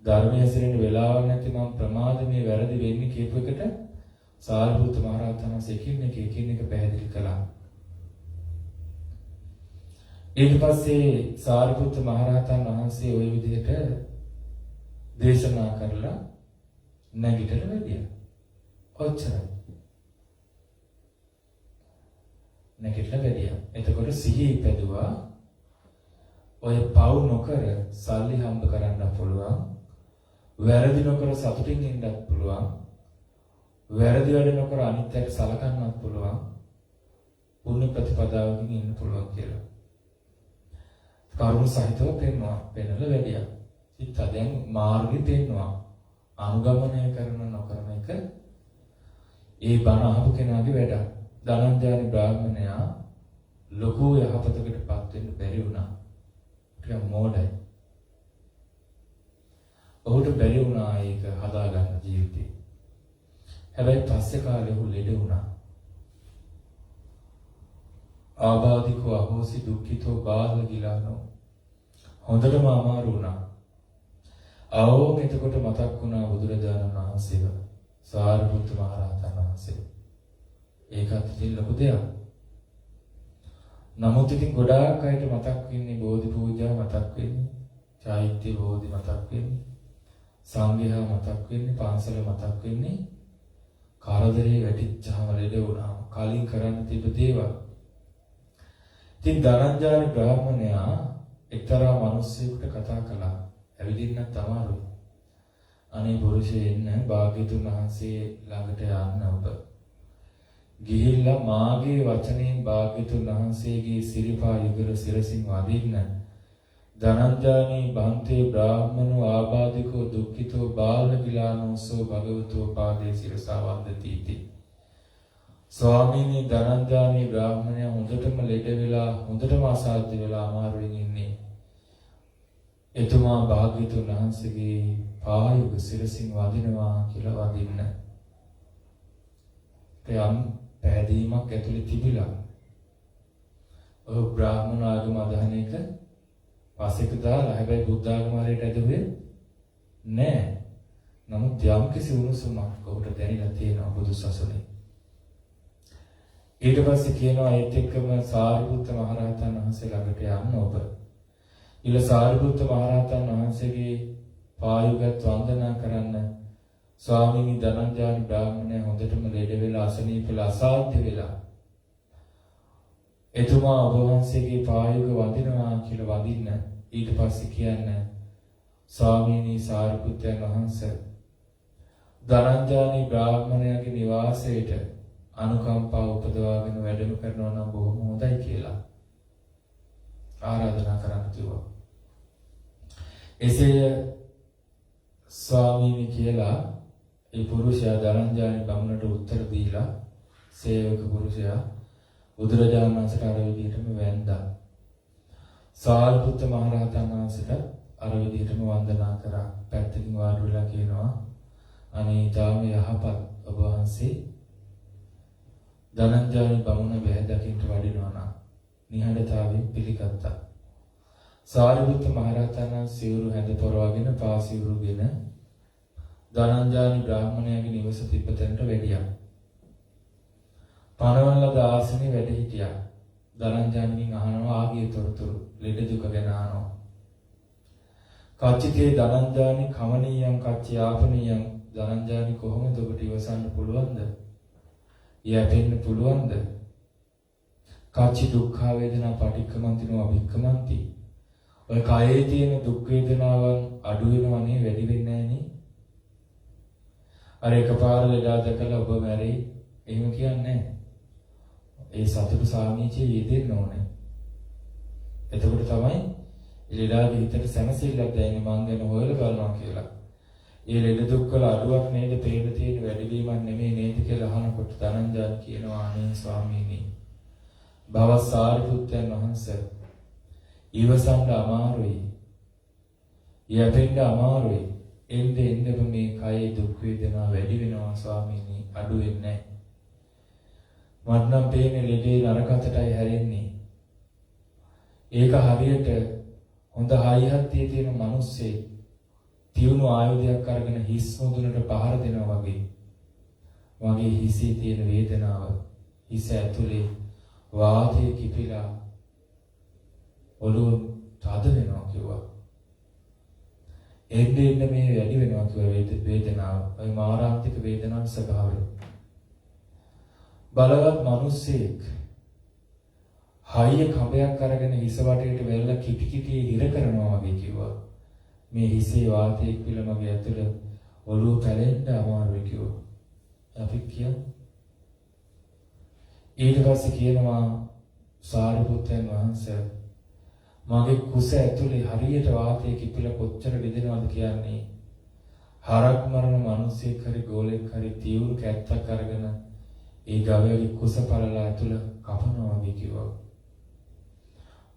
ධර්මයේ හැසිරෙන්න වෙලාවක් නැති මම ප්‍රමාද මේ වැරදි වෙන්නේ කියපු එකට සාරිපුත්ත මහ රහතන් වහන්සේ එකින් එක පැහැදිලි කළා. ඊට පස්සේ සාරිපුත්ත මහ රහතන් වහන්සේ ওই විදිහට දේශනා කරලා නැගිටලා වැඩියා. ඔච්චරයි. නැගිටලා වැඩියා. එතකොට සිහි ඉපදුවා. ඔය පව් නොකර සල්ලි හම්බ කරන්න පුළුවන්. වැරදි නොකර සතුටින් ඉන්නත් පුළුවන්. වැරදි වැඩ නොකර අනිත් අයට සලකන්නත් පුළුවන්. පුණ්‍ය ප්‍රතිපදාවකින් ඉන්න පුළුවන් කියලා. කරුණ සහිතව පෙන්වනවා. පෙන්වලා වැඩියා. ඉතින් දැන් මාර්ගය පෙන්වනවා. අනුගමනය කරන නොකරන එක ඒ බණ අහපු කෙනාගේ වැඩ. ධනංජානි බ්‍රාහ්මණයා ලොකු යහපතකටපත් වෙන්න බැරි වුණා. ටිකක් මෝඩයි. ඔහුට බැරි වුණා ඒක හදාගන්න ජීවිතේ. හැබැයි පස්සේ කාලේ ඔහු ලෙඩ වුණා. ආබාධිකෝ අහෝසි දුක්ඛිතෝ බාල ගිලානෝ. හොඳටම අමාරු වුණා. ආවෝම එතකොට මතක් වුණා බුදුරජාණන් වහන්සේව. සාරිපුත්ත මහ රහතන් වහන්සේ. ඒකත් ඉතින් ලොකු දෙයක්. නමුත් ඉතින් ගොඩාක් අයට මතක් වෙන්නේ බෝධි පූජා මතක් වෙන්නේ. චෛත්‍ය බෝධි මතක් වෙන්නේ. සංඝයා මතක් වෙන්නේ. පන්සල මතක් වෙන්නේ. කාරදරේ වැටිච්චාම ලෙඩ වුණාම කලින් කරන්න තිබ්බ දේවල්. ඉතින් ධනංජාන බ්‍රාහ්මණයා එක්තරා මිනිස්සෙකුට කතා කළා. ඇවිදින්නත් අමාරුයි. අනේ පුරුෂයෙන්න භාග්‍යතුන් වහන්සේ ළඟට යන්න ඔබ. ගිහිල්ලා මාගේ වචනයෙන් භාග්‍යතුන් වහන්සේගේ සිරිපා යුගල සිරසින් වදින්න. ධනංජානී බන්තේ බ්‍රාහ්මනෝ ආබාධිකෝ දුක්ඛිතෝ බාල ගිලානෝසෝ භගවතෝ පාදේ සිරසා වන්දති. ස්වාමීනි ධනංජානී බ්‍රාහ්මණයා හොඳටම ලෙඩ වෙලා හොඳටම අසාධ්‍ය වෙලා අමාරුවෙන් ඉන්නේ. එතුමා භාග්‍යතුන් වහන්සේගේ පායුග සිරසින් වදිනවා කියලා වදින්න. යම් පැහැදීමක් ඇතුලේ තිබිලා. ඔය බ්‍රාහ්මණ ආගම අදහන එක පස්සෙක දාලා හැබැයි බුද්ධ ආගම හරියට ඇදුවේ නෑ. නමුත් යම් කිසි උණුසුමක් ඔබට දැනෙලා තියෙනවා බුදු සසුනේ. ඊට පස්සේ කියනවා ඒත් එක්කම සාරිපුත්ත මහ රහතන් වහන්සේ ළඟට යන්න ඔබ. ඊළ සාරිපුත්ත මහ රහතන් වහන්සේගේ පායුගත් වන්දනා කරන්න. ස්වාමීනි ධනංජානි බ්‍රාහ්මණයා හොඳටම ලෙඩ වෙලා අසනීප වෙලා අසාධ්‍ය වෙලා. එතුමා ඔබ වහන්සේගේ පායුග වදිනවා කියලා වදින්න. ඊට පස්සේ කියන්න ස්වාමීනි සාරිපුත්තයන් වහන්සේ ධනංජානි බ්‍රාහ්මණයාගේ නිවාසයට අනුකම්පාව උපදවාගෙන වැඩම කරනවා නම් බොහොම හොඳයි කියලා ආරාධනා කරන්න කිව්වා. එසේ ස්වාමීනි කියලා ඒ පුරුෂයා ධනංජානි බමුණට උත්තර දීලා සේවක පුරුෂයා බුදුරජාණන් වහන්සේට අර විදිහටම වැඳා. සාරිපුත්ත මහ රහතන් වහන්සේට අර විදිහටම වන්දනා කරා. පැත්තකින් වාඩි වෙලා කියනවා අනේ ඊටම යහපත් ඔබ වහන්සේ ධනංජානි බමුණ බැහැදකින්ට වඩිනවා නම් නිහඬතාවයෙන් පිළිගත්තා. සාරිපුත්ත මහ රහතන් වහන්සේ සිවුරු හැඳ පොරවගෙන පාසිවුරුගෙන ධනංජානි බ්‍රාහ්මණයාගේ නිවස තිබ්බතැනට වැඩියා. පනවලද ආසනේ වැඩ හිටියා. ධනංජානිගෙන් අහනවා ආගිය තොරතුරු ලෙඩ දුක ගැන අහනවා. කච්චිතේ ධනංජානි කමනීයම් කච්චි ආපනීයම් ධනංජානි කොහොමද ඔබට ඉවසන්න පුළුවන්ද? යැපෙන්න පුළුවන්ද? කච්චි දුක්ඛ වේදනා පටික්කමන්තිනෝ අභික්කමන්ති. ඔය කයේ තියෙන දුක් වේදනාවන් අඩු වෙනවනේ වැඩි වෙන්නේ නැහනේ. අර එකපාර ලෙඩා දැකලා ඔබ මැරෙයි එහෙම කියන්නේ නැහැ. ඒ සතුට සාමීචිය යෙදෙන්න ඕනේ. එතකොට තමයි ලෙඩාගේ හිතට සැනසෙල්ලක් දැනෙන්නේ මං ගැන හොයලා බලනවා කියලා. ඒ ලෙඩ දුක් වල අඩුවක් නේද පේන තියෙන වැඩිවීමක් නෙමෙයි නේද කියලා අහනකොට ධනංජාන කියනවා අනේ ස්වාමීනි භව සාරිපුත්තයන් වහන්සේ ඊවසන්න අමාරුයි. යැපෙන්න අමාරුයි. එන්නේ මේ කයේ දුක් වේදනා වැඩි වෙනවා ස්වාමීනි අඩු වෙන්නේ නැහැ. මට නම් පේන්නේ ලෙඩේ නරකටයි හැරෙන්නේ. ඒක හරියට හොඳ හයිහත්තියේ තියෙන මිනිස්සේ තියුණු ආයුධයක් අරගෙන හිස් මුදුනට පහර දෙනවා වගේ. වගේ හිසේ තියෙන වේදනාව හිස ඇතුලේ වාතය කිපිලා ඔළුව තද වෙනවා කිව්වා. එන්නේ මේ වැඩි වෙනවා කිව්වා වේදනාව. ඒ මාරාන්තික වේදනාවක් ස්වභාවය. බලවත් මිනිස්සෙක් හයිය කඹයක් අරගෙන හිස වටේට වෙල්ලා කිටි කිටි හිර කරනවා වගේ කිව්වා. මේ හිසේ වාතයේ පිළ මගේ ඇතුළ ඔළුව පැලෙන්න අමාරුයි කිව්වා. අපි කියන්නේ ඊට පස්සේ කියනවා සාරිපුත්තයන් වහන්සේ මගේ කුස ඇතුලේ හරියට වාතයේ කිපිලා කොච්චර විදිනවද කියන්නේ හරක් මරන මිනිස්සෙක් හරි ගෝලෙක් හරි තීව්‍ර කැත්තක් අරගෙන ඒ ගවයාගේ කුස පළලා ඇතුළ කපනවා වගේ කිව්වා.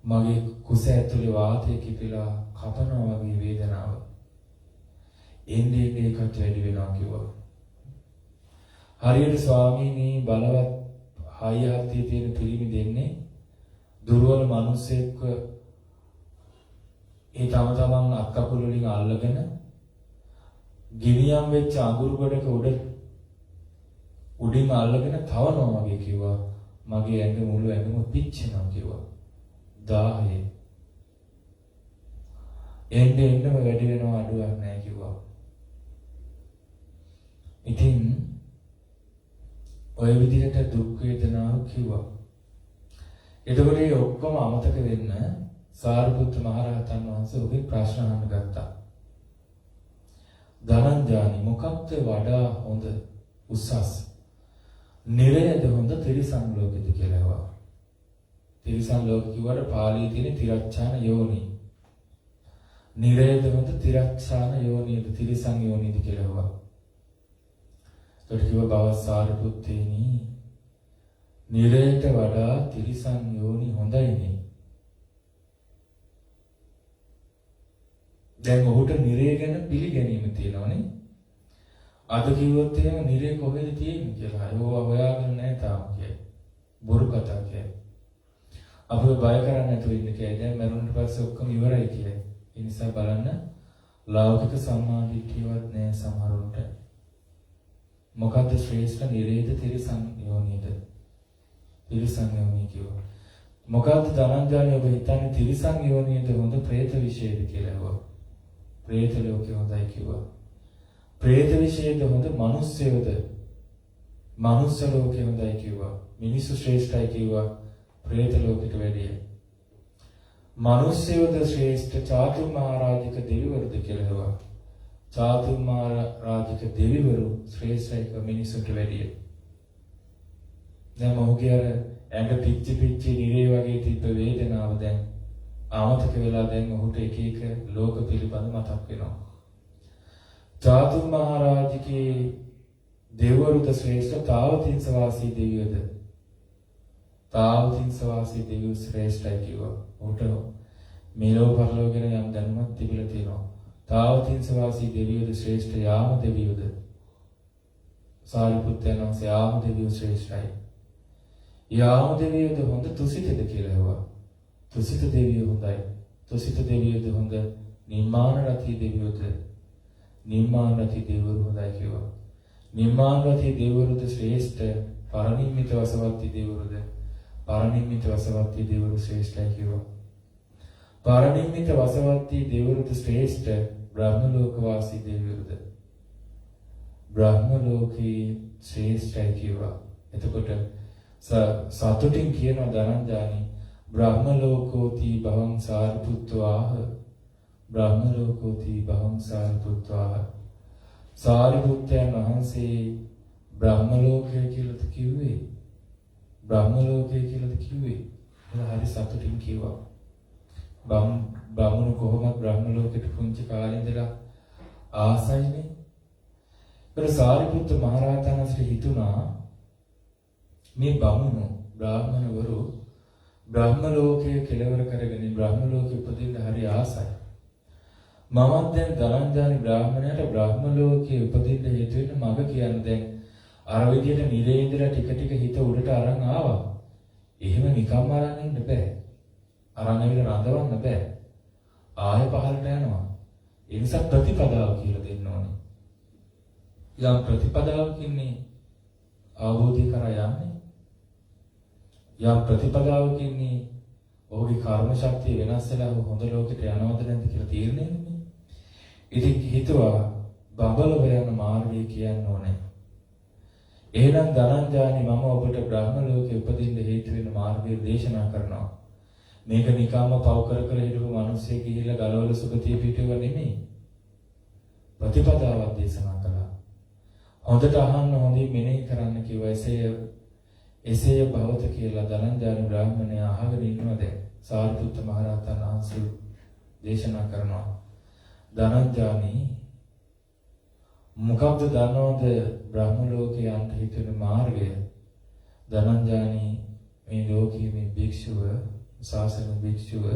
මගේ කුස ඇතුලේ වාතයේ කිපිලා කපනවා වගේ වේදනාව. එන්නේ ඒකට වැඩි වෙනවා කිව්වා. හරියට ස්වාමීනි බලවත් හයියත්ී තියෙන පිළිමි දෙන්නේ දුර්වල මිනිසෙක් ඒ තමන් අත්කපුල වලින් අල්ලගෙන ගිනියම් වෙච්ච අඟුරු ගොඩක උඩින් අල්ලගෙන තවනවා වගේ කිව්වා. මගේ ඇඟ මුළු ඇඟම පිච්චෙනවා කිව්වා. 10 එන්නම වැඩි වෙනවා අඩුවක් නැහැ කිව්වා. ඉතින් ඔය විදිහට දුක් වේදනාව කිව්වා. එතකොට මේ ඔක්කොම අමතක වෙන්න සාරිපුත්ත මහ රහතන් වහන්සේ ඔබේ ප්‍රශ්න අහන්න ගත්තා. ධනංජානි මොකක්ද වඩා හොඳ උසස්? නිරයද හොඳ තිරිසන් ලෝකෙද කියලා අහුවා. තිරිසන් ලෝක කිව්වට පාළියේ තියෙන තිරච්ඡාන යෝනි. නිරයද හොඳ තිරච්ඡාන යෝනියද තිරිසන් යෝනියද කියලා අහුවා. ඒකට කිව්ව බව සාරිපුත්තේනි නිරයට වඩා තිරිසන් යෝනි හොඳයිනේ. දැන් ඔහුට නිරය ගැන පිළිගැනීම තියෙනවනේ. අද කිව්වොත් එහෙම නිරය කොහෙද තියෙන්නේ කියලා. ඒව හොයාගෙන නැහැ තාම කියයි. බොරු කතා කියයි. අපිව බය කරන්නේ නැතුව ඉන්න කියයි. දැන් මරුණට පස්සේ ඔක්කොම ඉවරයි කියයි. ඒ නිසා බලන්න ලෞකික සම්මාදිටියවත් නැහැ සමහරුන්ට. මොකද්ද ශ්‍රේෂ්ඨ නිරේද තිරිසන් යෝනියද? තිරිසන් යෝනිය කිව්වා. මොකද්ද ධනංජානි ඔබ හිතන්නේ තිරිසන් යෝනියද හොඳ പ്രേත විශේෂද කියලා අහුවා. പ്രേත ලෝකේ හොඳයි කිව්වා. പ്രേත විශේෂද හොඳ මිනිස්සයෝද? මනුස්ස ලෝකේ හොඳයි කිව්වා. මිනිස්සු ශ්‍රේෂ්ඨයි කිව්වා പ്രേත ලෝකෙට වැඩිය. මනුස්සයෝද ශ්‍රේෂ්ඨ චාතුම්මහරාජික දෙවිවරුද කියලා අහුවා. චාතුම්මහරාජික දෙවිවරු ශ්‍රේෂ්ඨයි මිනිසුන්ට වැඩිය. දැන් මොහුගේ අර ඇඟ පිච්චි නිරේ වගේ තිබ්බ වේදනාව දැන් අමතක වෙලා දැන් ඔහුට එක එක ලෝක පිළිබඳ මතක් වෙනවා. චාතුම්මහරාජිකේ දෙවිවරුද ශ්‍රේෂ්ඨ තාවතිංස වාසී දෙවියෝද? තාවතිංස වාසී දෙවියෝ ශ්‍රේෂ්ඨයි කිව්වා. ඔහුට මෙලොව පරලොව ගැන යම් දැනුමක් තිබිලා තියෙනවා. තාවතිංස වාසී දෙවියෝද ශ්‍රේෂ්ඨ යාම දෙවියෝද? සාරිපුත්තයන් වහන්සේ යාම දෙවියෝ ශ්‍රේෂ්ඨයි. යාම දෙවියෝද හොඳ තුසිතද කියලා ඇහුවා. තුසිත දෙවියෝ හොඳයි. තුසිත දෙවියෝද හොඳ නිර්මාණ රති දෙවියෝද? නිර්මාණ රති දෙවියෝ හොඳයි කිව්වා. නිර්මාණ රති දෙවියෝද ශ්‍රේෂ්ඨ පරිනිම්මිත වසවත්ති දෙවියෝද? පරිනිම්මිත වසවත්ති දෙවියෝ ශ්‍රේෂ්ඨයි කිව්වා. පරිනිම්මිත වසවත්ති දෙවියෝද ශ්‍රේෂ්ඨ බ්‍රහ්ම ලෝක වාසී දෙවියෝද? බ්‍රහ්ම ලෝකේ ශ්‍රේෂ්ඨයි කිව්වා. එතකොට සතුටින් කියන ධනංජානි බ්‍රහ්ම ලෝකෝති භවං සාරිපුත්වාහ බ්‍රහ්ම ලෝකෝති භවං සාරිපුත්වාහ. සාරිපුත්තයන් වහන්සේ බ්‍රහ්ම ලෝකය කියලාද කිව්වේ? බ්‍රහ්ම ලෝකය කියලාද කිව්වේ? එලා හරි සතුටින් කිව්වා. බ්‍රහ්මණු කොහොමද බ්‍රහ්ම ලෝකෙට පුංචි කාලේ ඉඳලා ආසයිනේ. ඒත් සාරිපුත්ත මහ රහතන් වහන්සේ හිතුණා මේ බ්‍රාහ්මණවරු බ්‍රහ්ම ලෝකයේ කෙලවර කරගෙන බ්‍රහ්ම ලෝකෙ උපදින්න හරි ආසයි. මමත් දැන් ධනංජානි බ්‍රාහ්මණයට බ්‍රහ්ම ලෝකයේ උපදින්න හේතු වෙන මග කියන්නේ දැන් අර විදියට නිරේ ඉඳලා ටික හිත උඩට අරන් ආවා. එහෙම නිකම්ම අරන් ඉන්න බෑ. අරන් ඇවිල්ලා රඳවන්න බෑ. ආයෙ පහළට යනවා. ඒ නිසා ප්‍රතිපදාව කියලා දෙන්න ඕනේ. යම් ප්‍රතිපදාවකින්නේ අවබෝධය කරා යන්නේ. යම් ප්‍රතිපදාවකින්නේ ඔහුගේ කර්ම ශක්තිය වෙනස් වෙලා හොඳ ලෝකෙට යනවද නැද්ද කියලා තීරණය වෙන්නේ. ඉතින් හිතුවා බබලව යන මාර්ගය කියන්න ඕනේ. එහෙනම් ධනංජානි මම ඔබට බ්‍රහ්ම ලෝකෙ උපදින්න හේතු වෙන මාර්ගය දේශනා කරනවා. මේක නිකම්ම පව කර හිටපු මිනිස්සෙක් ගිහිල්ලා ගලවල සුගතිය පිටුව නෙමෙයි. ප්‍රතිපදාවක් දේශනා කළා. හොඳට අහන්න හොඳින් මෙනෙහි කරන්න කිව්වා. එසේ භවත කියලා ධනංජානි බ්‍රාහ්මණය අහගෙන ඉන්නවා දැන්. සාරිපුත්ත මහ රහතන් වහන්සේ දේශනා කරනවා. ධනංජානි මොකක්ද දන්නවද බ්‍රහ්ම ලෝකේ යන්න හිතෙන මාර්ගය? ධනංජානි මේ ලෝකයේ මේ භික්ෂුව ශාසන භික්ෂුව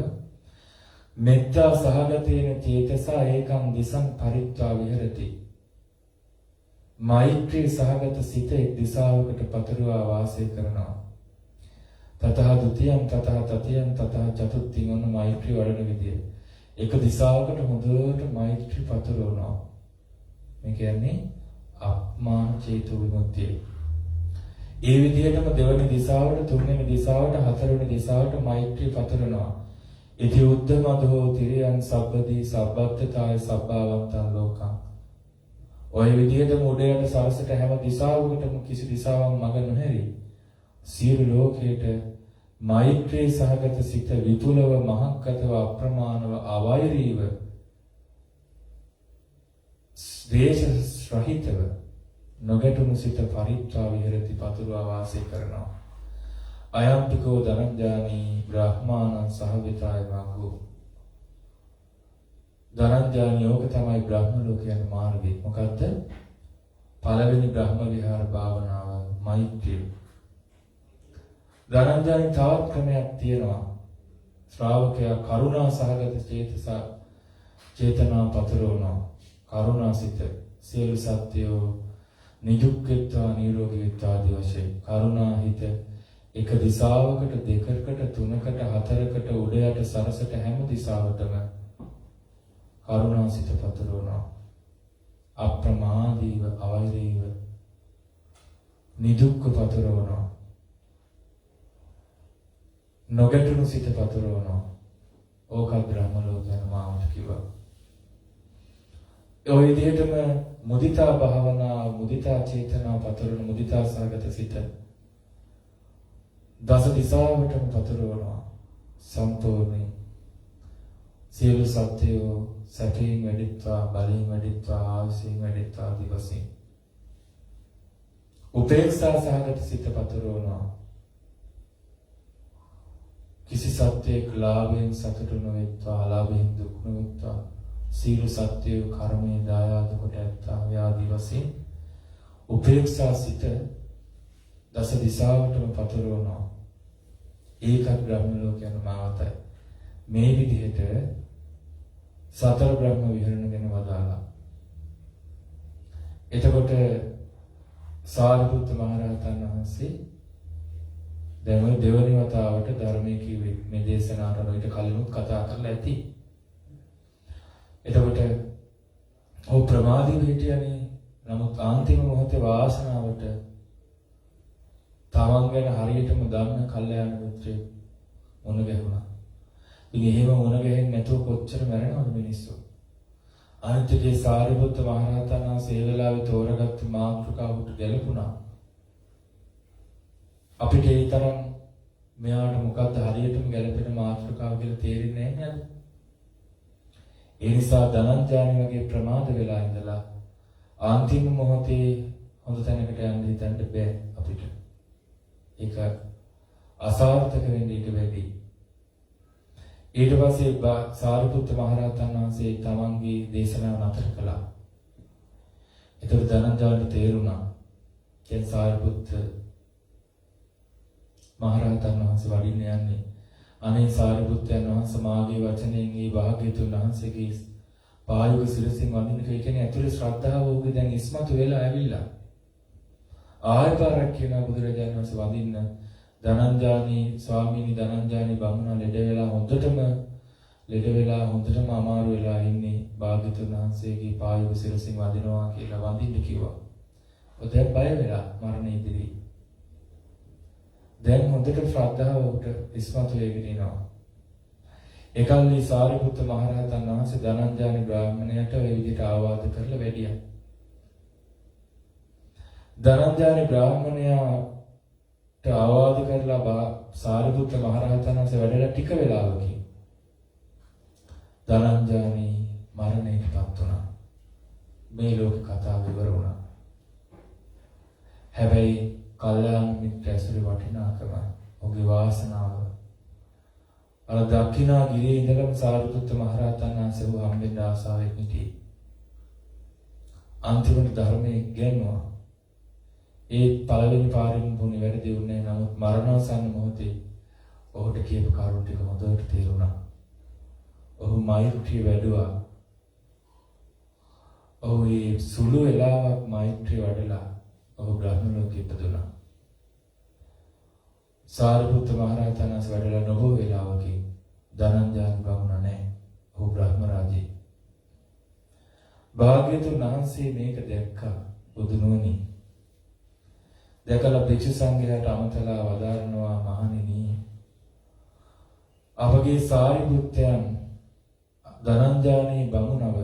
මෙත්තා සහගතේන චේතසා ඒකං දිසං පරිත්වා විහෙරති. මෛත්‍රී සහගත සිත එක් දිශාවකට පතුරවා වාසය කරනවා. තතහ ဒ ුතියං තතහ තතියං තතහ චතුත්ථින් ඔන්න මෛත්‍රී වඩන විදිය. එක දිශාවකට හොඳට මෛත්‍රී පතුරවනවා. මේ කියන්නේ අප්මාන චේතු විමුක්තිය. ඒ විදිහටම දෙවෙනි දිශාවට, තුන්වෙනි දිශාවට, හතරවෙනි දිශාවට මෛත්‍රී පතුරනවා. ඉති උද්දමදෝ තිරියං සබ්බදී සබ්බත්තතාය සබ්බාවන්තං ලෝකං. ඔය විදිහටම උඩයට සරසට හැම දිශාවකටම කිසි දිශාවක් මඟ නොහැරි සියලු ලෝකයට මෛත්‍රී සහගත සිත විපුලව මහත්කතව අප්‍රමාණව අවෛරීව ද්වේෂ රහිතව නොගැටුණු සිත පරිත්‍යා විහෙරති පතුරවා වාසය කරනවා. අයම්පිකෝ ධනංජානි බ්‍රහ්මාණං සහවිතාය මාගෝ. ධනංජානි යෝග තමයි බ්‍රහ්ම ලෝකයන් මාර්ගය. මොකද්ද? පළවෙනි බ්‍රහ්ම විහාර භාවනාව මෛත්‍රිය. ධනංජානි තවත් ක්‍රමයක් තියෙනවා. ශ්‍රාවකයා කරුණා සහගත චේතනා පතුරවනවා. කරුණා සිත සියලු සත්‍යෝ නිදුක්කත්වා නිරෝගීත්වා ආදී වශයෙන් කරුණා හිත එක දිශාවකට, දෙකකට, තුනකට, හතරකට උඩ යට සරසට හැම දිශාවටම කරුණා සිත පතුරවනවා. අප්‍රමාදීව අවෛරීව නිදුක්ක පතුරවනවා. නොගැටුණු සිත පතුරවනවා. ඕකත් බ්‍රහ්ම ලෝකයන් මාවට කිව්වා. ඔය විදිහටම මුදිතා භාවනා, මුදිතා චේතනා පතුරවන මුදිතා සහගත සිත දස දිශාවටම පතුරවනවා. සම්පූර්ණයෙන් සියලු සත්‍යෝ සැපයෙන් වැඩිත්වා, බලයෙන් වැඩිත්වා, ආයුෂයෙන් වැඩිත්වා ආදී වශයෙන් උපේක්ෂා සහගත සිත පතුරවනවා. කිසි සත්‍යයක ලාභයෙන් සතුටු නොවෙත්වා, අලාභයෙන් දුක් නොවෙත්වා, සියලු සත්‍යෝ කර්මයේ දායාද කොට ඇත්තා ආදී වශයෙන් උපේක්ෂා සිත දස දිශාවටම පතුරවනවා. ඒකත් බ්‍රහ්ම ලෝකයන් මාවතයි. මේ විදිහට සතර බ්‍රහ්ම විහරණ ගැන වදාළා. එතකොට සාරිපුත්ත මහ රහතන් වහන්සේ දැන් ওই දෙවනි වතාවට ධර්මයේ කිව්වේ මේ දේශනාවට ඔයිට කලිනුත් කතා කරලා ඇති. එතකොට ඔව් ප්‍රමාදීව හිටියනේ. නමුත් අන්තිම මොහොතේ වාසනාවට තමන් ගැන හරියටම දන්න කල්යාණ මිත්‍රයෙක් මුණ ගැහුණා. ඉතින් එහෙම මුණ ගැහෙන්නේ නැතුව කොච්චර මැරෙනවද මිනිස්සු? අනිත්‍යයේ සාරිපුත්ත මහ රහතන් වහන්සේ ඒ වෙලාවේ තෝරගත්ත මාතෘකාවට ගැලපුණා. අපිට ඒ තරම් මෙයාට මොකද්ද හරියටම ගැලපෙන මාතෘකාව කියලා තේරෙන්නේ නැහැ නේද? ඒ නිසා ධනංජානි වගේ ප්‍රමාද වෙලා ඉඳලා අන්තිම මොහොතේ හොඳ තැනකට යන්න හිතන්න බෑ අපිට. ඒක අසාර්ථක වෙන්න ඉඩ වැඩි. ඊට පස්සේ සාරිපුත්ත මහ රහතන් වහන්සේ තමන්ගේ දේශනාව නතර කළා. ඒතර ධනංජානිට තේරුණා දැන් සාරිපුත්ත මහ රහතන් වහන්සේ වඩින්න යන්නේ. අනේ සාරිපුත්තයන් වහන්සේ මාගේ වචනයෙන් මේ භාග්‍යතුන් වහන්සේගේ පායුක සිරසින් වඳින්න කියන්නේ ඇතුලේ ශ්‍රද්ධාව උගේ දැන් ඉස්මතු වෙලා ඇවිල්ලා. ආයපාරක් කියන බුදුරජාණන් වහන්සේ වඳින්න ධනංජානි ස්වාමීනි ධනංජානි බමුණා ලෙඩ වෙලා හොඳටම අමාරු වෙලා ඉන්නේ භාග්‍යතුන් වහන්සේගේ පායුක සිරසින් වඳිනවා කියලා වඳින්න කිව්වා. ඔතන බය වෙලා මරණ ඉදිරි. දැන් හොඳට ශ්‍රද්ධාව උට ඉස්මතු වෙගෙන ඉනවා. ඒකල්ලි සාරිපුත්ත මහ රහතන් වහන්සේ ධනංජානි බ්‍රාහ්මණයට ඒ විදිහට ආවාද කරලා වැඩියා. ධනංජානි බ්‍රාහ්මණයාට ආවාද කරලා සාරිපුත්ත මහ රහතන් වහන්සේ වැඩලා ටික වෙලාවකින් ධනංජානි මරණයටපත් වුණා. මේ ලෝක කතාව ඉවර වුණා. හැබැයි කල්යාණ මිත්‍ර ඇසුරේ වටිනාකම ඔහුගේ වාසනාව අර දක්ෂිනා ගිරියේ ඉඳලම සාරිපුත්ත මහ රහතන් වහන්සේ හම්බෙන්න ආසාවෙන් හිටියේ. අන්තිමට ධර්මයේ ඉගෙනුවා. ඒ පළවෙනි පාරෙන් වුණේ වැඩි දෙන්නේ නමුත් මරණාසන්න මොහොතේ ඔහුට කියපු කරුණු ටික හොඳට තේරුණා. ඔහු මෛත්‍රිය වැඩුවා. ඔහු ඒ සුළු වෙලාවක් මෛත්‍රිය වඩලා ඔහු බ්‍රහ්ම ලෝකෙ ඉපදුණා. සාරිපුත්ත මහ රහතන් වහන්සේ වැඩලා නොබෝ වේලාවකින් ධනංජාන බමුණ නැහැ. ඔහු බ්‍රහ්ම රාජේ. භාග්‍යවතුන් වහන්සේ මේක දැක්කා බුදුනුවණින්. දැකලා භික්ෂු සංඝයාට අමතලා වදාරනවා මහණෙනි අපගේ සාරිපුත්තයන් ධනංජානී බමුණව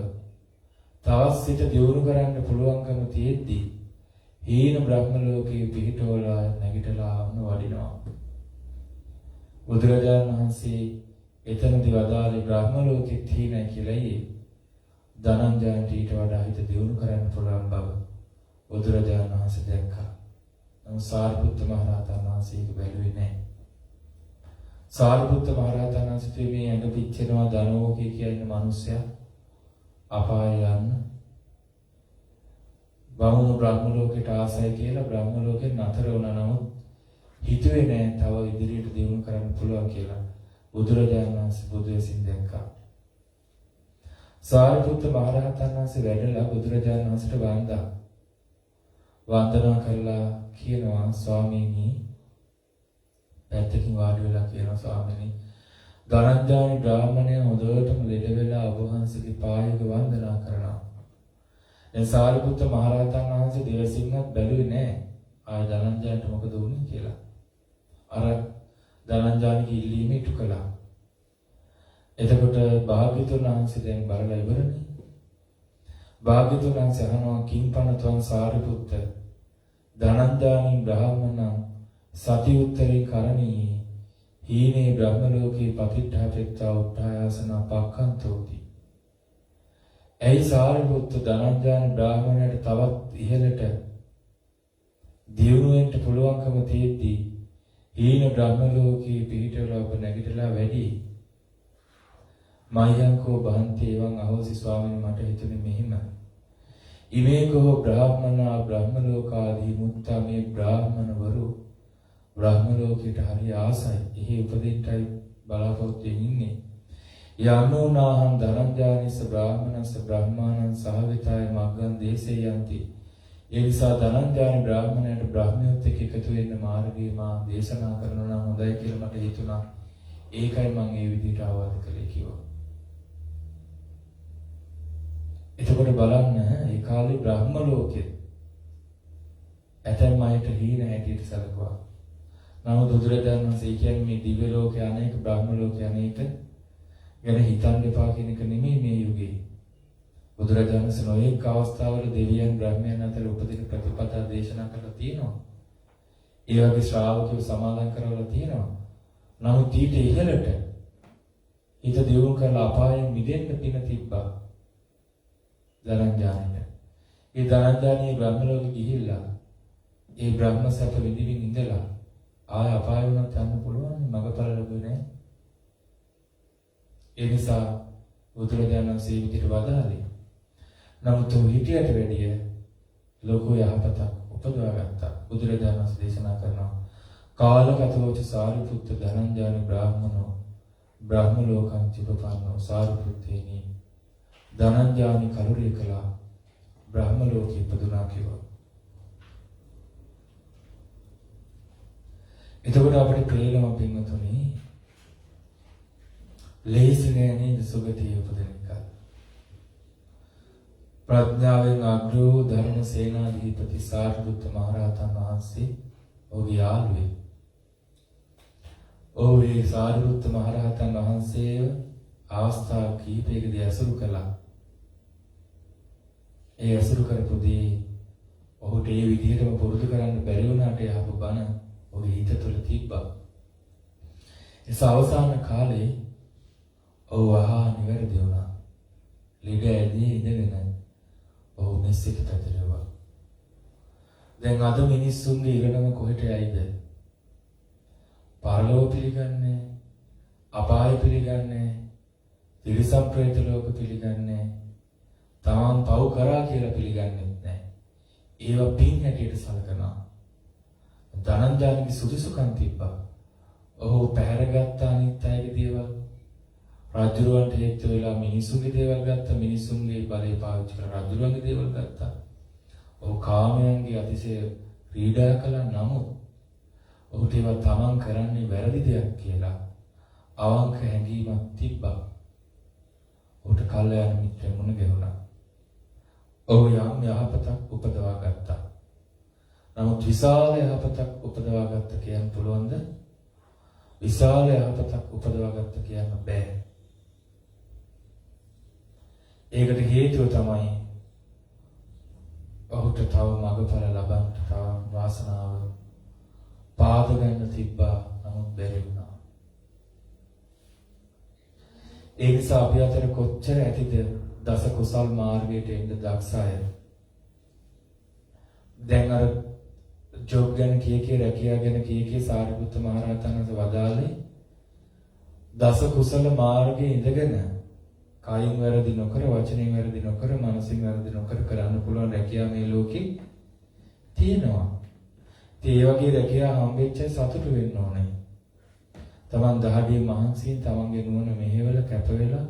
තවත් සිට දියුණු කරන්න පුළුවන්කම තියෙද්දි හීන බ්‍රහ්ම ලෝකයේ පිහිටවලා නැගිටලා ආවන වඩිනවා. බුදුරජාණන් වහන්සේ එතනදී වදාළේ බ්‍රහ්ම ලෝකෙත් හීනයි කියලායි ධනංජානට ඊට වඩා හිත දියුණු කරන්න පුළුවන් බව බුදුරජාණන් වහන්සේ දැක්කා. නමුත් සාරිපුත්ත මහ රහතන් වහන්සේ ඒක බැලුවේ නැහැ. සාරිපුත්ත මහ රහතන් වහන්සේ මේ ඇඟ පිච්චෙනවා ධනෝකේ කියන මිනිස්සයා අපාය යන්න බමුණු බ්‍රහ්ම ලෝකයට ආසයි කියලා බ්‍රහ්ම ලෝකෙන් නතර වුණා. නමුත් හිතුවේ නෑ තව ඉදිරියට දියුණු කරන්න පුළුවන් කියලා බුදුරජාණන් වහන්සේ බුදු වෙසින් දැක්කා. සාරිපුත්ත මහ රහතන් වහන්සේ වැඩලා බුදුරජාණන් වහන්සේට වන්දනා කරලා කියනවා ස්වාමීනි පැත්තකින් වාඩි වෙලා කියනවා ස්වාමීනි ධනංජානි බ්‍රාහ්මණය හොඳටම ලෙඩ වෙලා ඔබ වහන්සේගේ පායක වන්දනා කරනවා. දැන් සාරිපුත්ත මහ රහතන් වහන්සේ දෙවසින්වත් බැලුවේ නෑ ආය ධනංජානට මොකද වුනේ කියලා. අර ධනංජානිගේ ඉල්ලීම ඉටු කළා. එතකොට භාග්‍යවතුන් වහන්සේ දැන් බලලා ඉවරනේ. භාග්‍යවතුන් වහන්සේ අහනවා කිංපනත්වං සාරිපුත්ත ධනංජානි බ්‍රාහ්මණ සති උත්තරේ කරණී හීනේ බ්‍රහ්ම ලෝකේ පතිට්ඨාපෙත්තා උත්ථායසන පක්ඛන්තෝති. ඇයි සාරිපුත්ත ධනංජාන බ්‍රාහ්මණයට තවත් ඉහළට දියුණු වෙන්න පුළුවන්කම තියෙද්දි හීන බ්‍රහ්ම ලෝකේ පිහිටවලා ඔබ නැගිටලා වැඩි මයංකෝ බහන්ති එවං අහෝසි ස්වාමීනි මට හිතුනේ මෙහිම ඉමේකෝ බ්‍රාහ්මනා බ්‍රහ්ම ලෝකාදී මුත්තා මේ බ්‍රාහ්මණවරු බ්‍රහ්ම ලෝකයට හරි ආසයි. එහි උපදින්නයි බලාපොරොත්තු වෙන්නේ. යන්නෝනාහං ධනංජානිස බ්‍රාහ්මනස්ස බ්‍රහ්මානං සහවිතාය මග්ගං දේශේ යන්ති. ඒ නිසා ධනංජානි බ්‍රාහ්මණයට බ්‍රහ්මයොත් එක්ක එකතු වෙන්න මාර්ගය මා දේශනා කරනවා නම් හොඳයි කියලා මට හිතුණා. ඒකයි මම මේ විදිහට ආවාද කළේ කිව්වා. එතකොට බලන්න ඒ කාලේ බ්‍රහ්ම ලෝකෙත් ඇතැම් අයට හීන හැටියට සැලකුවා. නමුත් බුදුරජාණන් වහන්සේ කියන්නේ මේ දිව්‍ය ලෝකේ අනේක බ්‍රහ්ම ලෝකේ අනේක ගැන හිතන්න එපා කියන එක නෙමෙයි මේ යුගයේ. බුදුරජාණන් වහන්සේ නොයෙක් අවස්ථාවල දෙවියන් බ්‍රහ්මයන් අතර උපදින ප්‍රතිපදා දේශනා කරලා තියෙනවා. ඒ වගේ ශ්‍රාවකයෝ සමාදන් කරවලා තියෙනවා. නමුත් ඊට ඉහළට හිත දියුණු කරලා අපායෙන් මිදෙන්න පින තිබ්බා. ධනංජානට. ඒ ධනංජානී බ්‍රහ්ම ලෝකෙ ගිහිල්ලා ඒ බ්‍රහ්ම සැප විඳින්න ඉඳලා ආය අපාය වුණත් යන්න පුළුවන් මගපල ලැබුණේ නැහැ. ඒ නිසා බුදුරජාණන් වහන්සේ විදිහට වදාළේ. නමුත් හිටියට වැඩිය ලෝකෝ යහපතක් උපදවා ගත්තා. බුදුරජාණන් වහන්සේ දේශනා කරනවා කාලගතෝච සාරිපුත්ත ධනංජානි බ්‍රාහ්මනෝ බ්‍රහ්ම ලෝකං චිපපන්නෝ සාරිපුත්තේනි ධනංජානි කලුරිය කළා බ්‍රහ්ම ලෝකෙ ඉපදුනා කිව්වා. එතකොට අපිට ප්‍රේලම පින්වතුනි ලේසි නෑ නේද සුගතිය උපදින එක. ප්‍රඥාවෙන් අග්‍රෝ ධර්ම සේනාධිපති සාරිපුත්ත මහ රහතන් වහන්සේ ඔහුගේ යාළුවෙක්. ඔහුගේ සාරිපුත්ත මහ රහතන් වහන්සේව අවස්ථා කීපයකදී ඇසුරු කළා. ඒ ඇසුරු කරපුදී ඔහුට ඒ විදිහටම පුරුදු කරන්න බැරි වුණාට යහපු බණ ඔහුගේ හිත තුළ තිබ්බා. ඒ අවසාන කාලේ ඔහු නිවැරදි වුණා. ලෙඩ ඇදී ඉඳගෙන ඔහු මෙසිට පැතිරුවා. දැන් අද මිනිස්සුන්ගේ ඉරණම කොහෙට යයිද? පරලෝක පිළිගන්නේ, අපාය පිළිගන්නේ, තිරිසන් ප්‍රේත ලෝක පිළිගන්නේ, තමන් පව් කරා කියලා පිළිගන්නේ නැහැ. ඒවා පින් හැටියට සලකනවා. ධනංජානගේ සුදුසුකම් තිබ්බා. ඔහු පැහැරගත්ත අනිත් අයගේ දේවල් රජුරවන්ට හේතු වෙලා මිනිසුන්ගේ දේවල් ගත්තා. මිනිසුන්ගේ බලය පාවිච්චි කරලා රජුරවන්ගේ දේවල් ගත්තා. ඔහු කාමයන්ගේ අතිශය ක්‍රීඩා කළා. නමුත් ඔහුට ඒවා තමන් කරන්නේ වැරදි දෙයක් කියලා අවංක හැඟීමක් තිබ්බා. ඔහුට කල්යාණ මිත්‍රෙ මුණ ගැහුණා. ඔහු යම් යහපතක් උපදවා ගත්තා. නමුත් විශාල යහපතක් උපදවා ගත්ත කියන්න පුළුවන්ද? විශාල යහපතක් උපදවා ගත්ත කියන්න බෑ. ඒකට හේතුව තමයි ඔහුට තව මඟඵල ලබන්න තව වාසනාව පාද ගන්න තිබ්බා. නමුත් බැරි වුණා. ඒ නිසා අපි අතර කොච්චර ඇතිද දස කුසල් මාර්ගයට එන්න දක්ෂ අය. දැන් අර ජොබ් ගැන කීකේ රැකියාව ගැන කීකේ සාරිපුත්ත මහ රහතන් වහන්සේ වදාළේ දස කුසල මාර්ගයේ ඉඳගෙන කායින් වැරදි නොකර වචනෙන් වැරදි නොකර මනසින් වැරදි නොකර කරන්න පුළුවන් රැකියාව මේ ලෝකේ තියෙනවා. ඒ වගේ රැකියාව හම්බෙච්ච සතුටු වෙන්න ඕනේ. තමන් දහඩිය මහන්සියෙන් තමන්ගේ නුවණ මෙහෙवला කැප වෙලා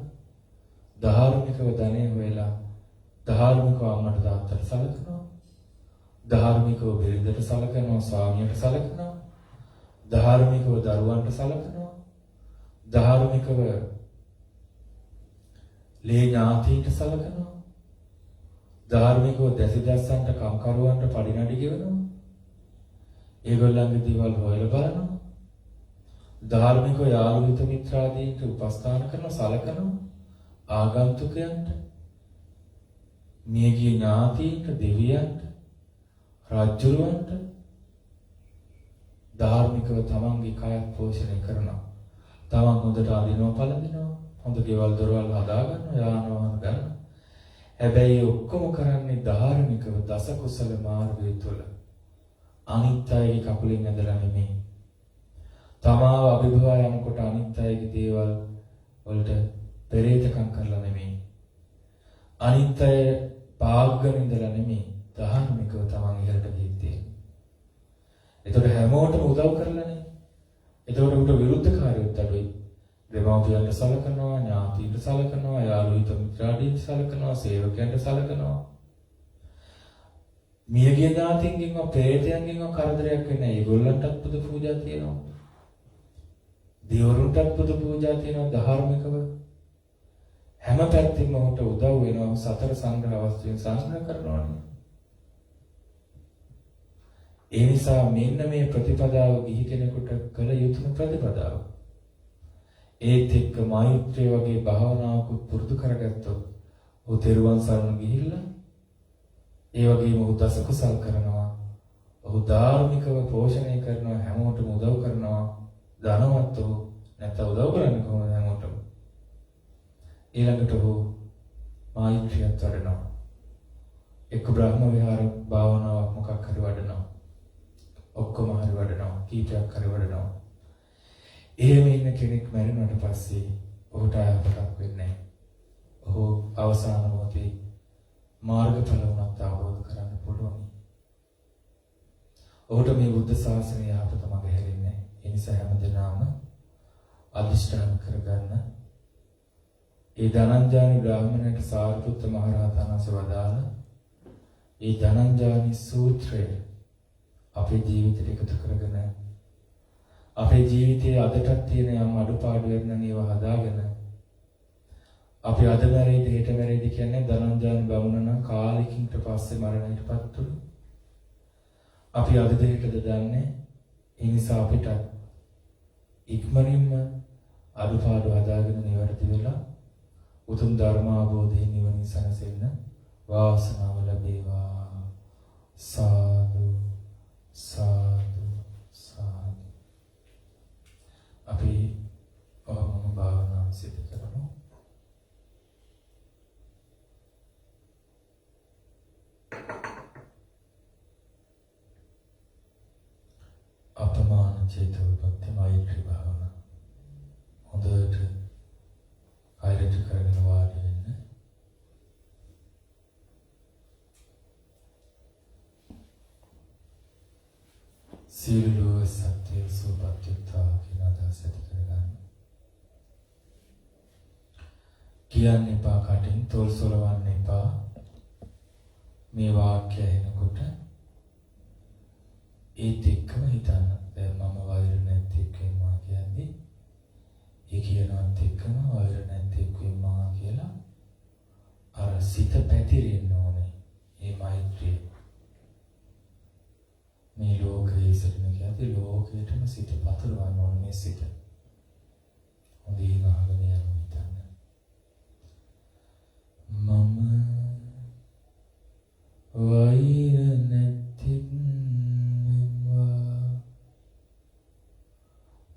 ධාර්මිකව ධනෙ හොයලා ධාර්මිකව අම්මට තාත්තට සලකනවා. ධාර්මිකව බිරිඳට සලකනවා, ස්වාමියාට සලකනවා. ධාර්මිකව දරුවන්ට සලකනවා. ධාර්මිකව ලේ ඥාතීන්ට සලකනවා. ධාර්මිකව දැසිදස්සන්ට කම්කරුවන්ට පරිණඩි ගෙවනවා. ඒගොල්ලන්ගේ දේවල් හොයලා බලනවා. ධාර්මිකව යාළු හිත මිත්‍රාදීන්ට උපස්ථාන කරනවා, සලකනවා. ආගන්තුකයන්ට, මියගිය ඥාතීන්ට, දෙවියන්ට, රාජ්‍යරුවන්ට ධාර්මිකව තමන්ගේ කයත් පෝෂණය කරනවා. තමන් හොඳට අදිනවා පළඳිනවා. හොඳ ගෙවල් දොරවල් හදා ගන්නවා, යාන වාහන ගන්නවා. හැබැයි ඔක්කොම කරන්නේ ධාර්මිකව දස කුසල මාර්ගය තුළ. අනිත් අයගේ කකුලෙන් ඇදලා නෙමෙයි. තමාව අභිභවා යනකොට අනිත් අයගේ දේවල් වලට පෙරේතකම් කරලා නෙමෙයි. අනිත් අය පාග්ගෙන ඉඳලා නෙමෙයි. ධාර්මිකව තමන් ඉහළට ගිහින්. එතකොට හැමෝටම උදව් කරලානේ. එතකොට උට විරුද්ධකාරයොත් අඩුයි. දෙමාපියන්ට සලකනවා, ඥාතීන්ට සලකනවා, යාළු හිත මිත්‍රාදීන්ට සලකනවා, සේවකයන්ට සලකනවා. මියගිය ඥාතීන්ගෙන්ව ප්‍රේතයන්ගෙන්ව කරදරයක් වෙන්නේ නැහැ. ඒගොල්ලන්ටත් පුද පූජා තියෙනවා. දෙවරුන්ටත් පුද පූජා තියෙනවා ධාර්මිකව. හැම පැත්තෙම උට උදව් වෙනවා. සතර සංග්‍රහ අවස්ථයෙන් සංග්‍රහ කරනවානේ. ඒ නිසා මෙන්න මේ ප්‍රතිපදාව ගිහි කෙනෙකුට කළ යුතුම ප්‍රතිපදාව. ඒත් එක්ක මෛත්‍රිය වගේ භාවනාවක පුරුදු කරගත්තොත් ඔහු තෙරුවන් සරණ ගිහිල්ලා ඒ වගේම ඔහු දස කුසල් කරනවා. ඔහු ධාර්මිකව පෝෂණය කරනවා, හැමෝටම උදව් කරනවා. ධනවත් ඔහු නැත්නම් උදව් කරන්නේ කොහොමද හැමෝටම? ඊළඟට ඔහු මෛත්‍රියත් වඩනවා. එක්ක බ්‍රහ්ම විහාර භාවනාවක් මොකක් හරි වඩනවා. ඔක්කොම හරි වඩනවා. කීපයක් හරි වඩනවා. එහෙම ඉන්න කෙනෙක් මැරුණාට පස්සේ ඔහුට ආයතනයක් වෙන්නේ නැහැ. ඔහු අවසාන මොහොතේ මාර්ගඵල උනත් අවබෝධ කරගන්න පුළුවන්. ඔහුට මේ බුද්ධ ශාසනය යහපත මඟ හැරෙන්නේ නැහැ. ඒ නිසා හැමදෙනාම අදිෂ්ඨාන කරගන්න. ඒ ධනංජානි බ්‍රාහ්මණයට සාරිපුත්ත මහ රහතන් වහන්සේ වදාළ ඒ ධනංජානි සූත්‍රය අපේ ජීවිතයට එකතු කරගෙන අපේ ජීවිතයේ අදටත් තියෙන යම් අඩුපාඩු වෙන ඒවා හදාගෙන අපි අද මැරෙයිද හෙට මැරෙයිද කියන්නේ ධනංජාන බමුණ නම් කාලෙකින්ට පස්සේ මරණයටපත් උනේ. අපි අද දෙයකද දන්නේ. ඒ නිසා අපිට ඉක්මනින්ම අඩුපාඩු හදාගෙන නිවැරදි වෙලා උතුම් ධර්ම අවබෝධයෙන් නිවන සැනසෙන්න වාසනාව ලැබේවා. සාදු සාදු සාදු. අපි ඔහොම භාවනාව සිදු කරමු. අපමාන චේතෝපත්ති මෛත්‍රී භාවනාව. හොඳට ආයත කරගෙන වාඩි වෙන්න. සියලු සත්‍ය සුපත්‍යතා කියන අදහස ඇති කරගන්න. කියන්න එපා, කටින් තොල් සොලවන්න එපා. මේ වාක්‍ය එනකොට ඒත් එක්කම හිතන්න මම වෛර නැත්තේක් වෙනවා කියන්නේ ඒ කියනවත් එක්කම වෛර නැත්තේක් වෙනවා කියලා අර සිත පැතිරෙන්න ඕනේ. මේ මෛත්‍රිය. මේ ලෝකයේ සිටින කියන්නේ ලෝකයටම සිත පතුරවන්න ඕනේ මේ සිත. හොඳින් අහගෙන යන්න හිතන්න. මම වෛර නැත්තේක් වෙනවා.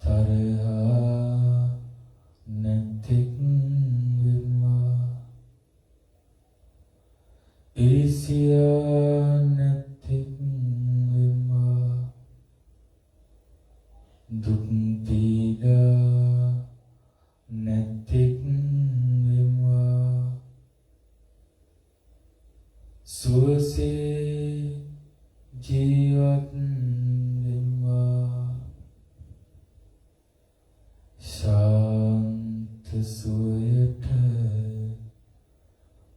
තරහා නැත්තේක් වෙනවා. ඊර්ෂ්‍යා නැත්තේක් වෙනවා. දුක් පීඩා නැත්තේක් වෙනවා. සුවසේ ජීවත් වෙනවා. ශාන්ත සුවයට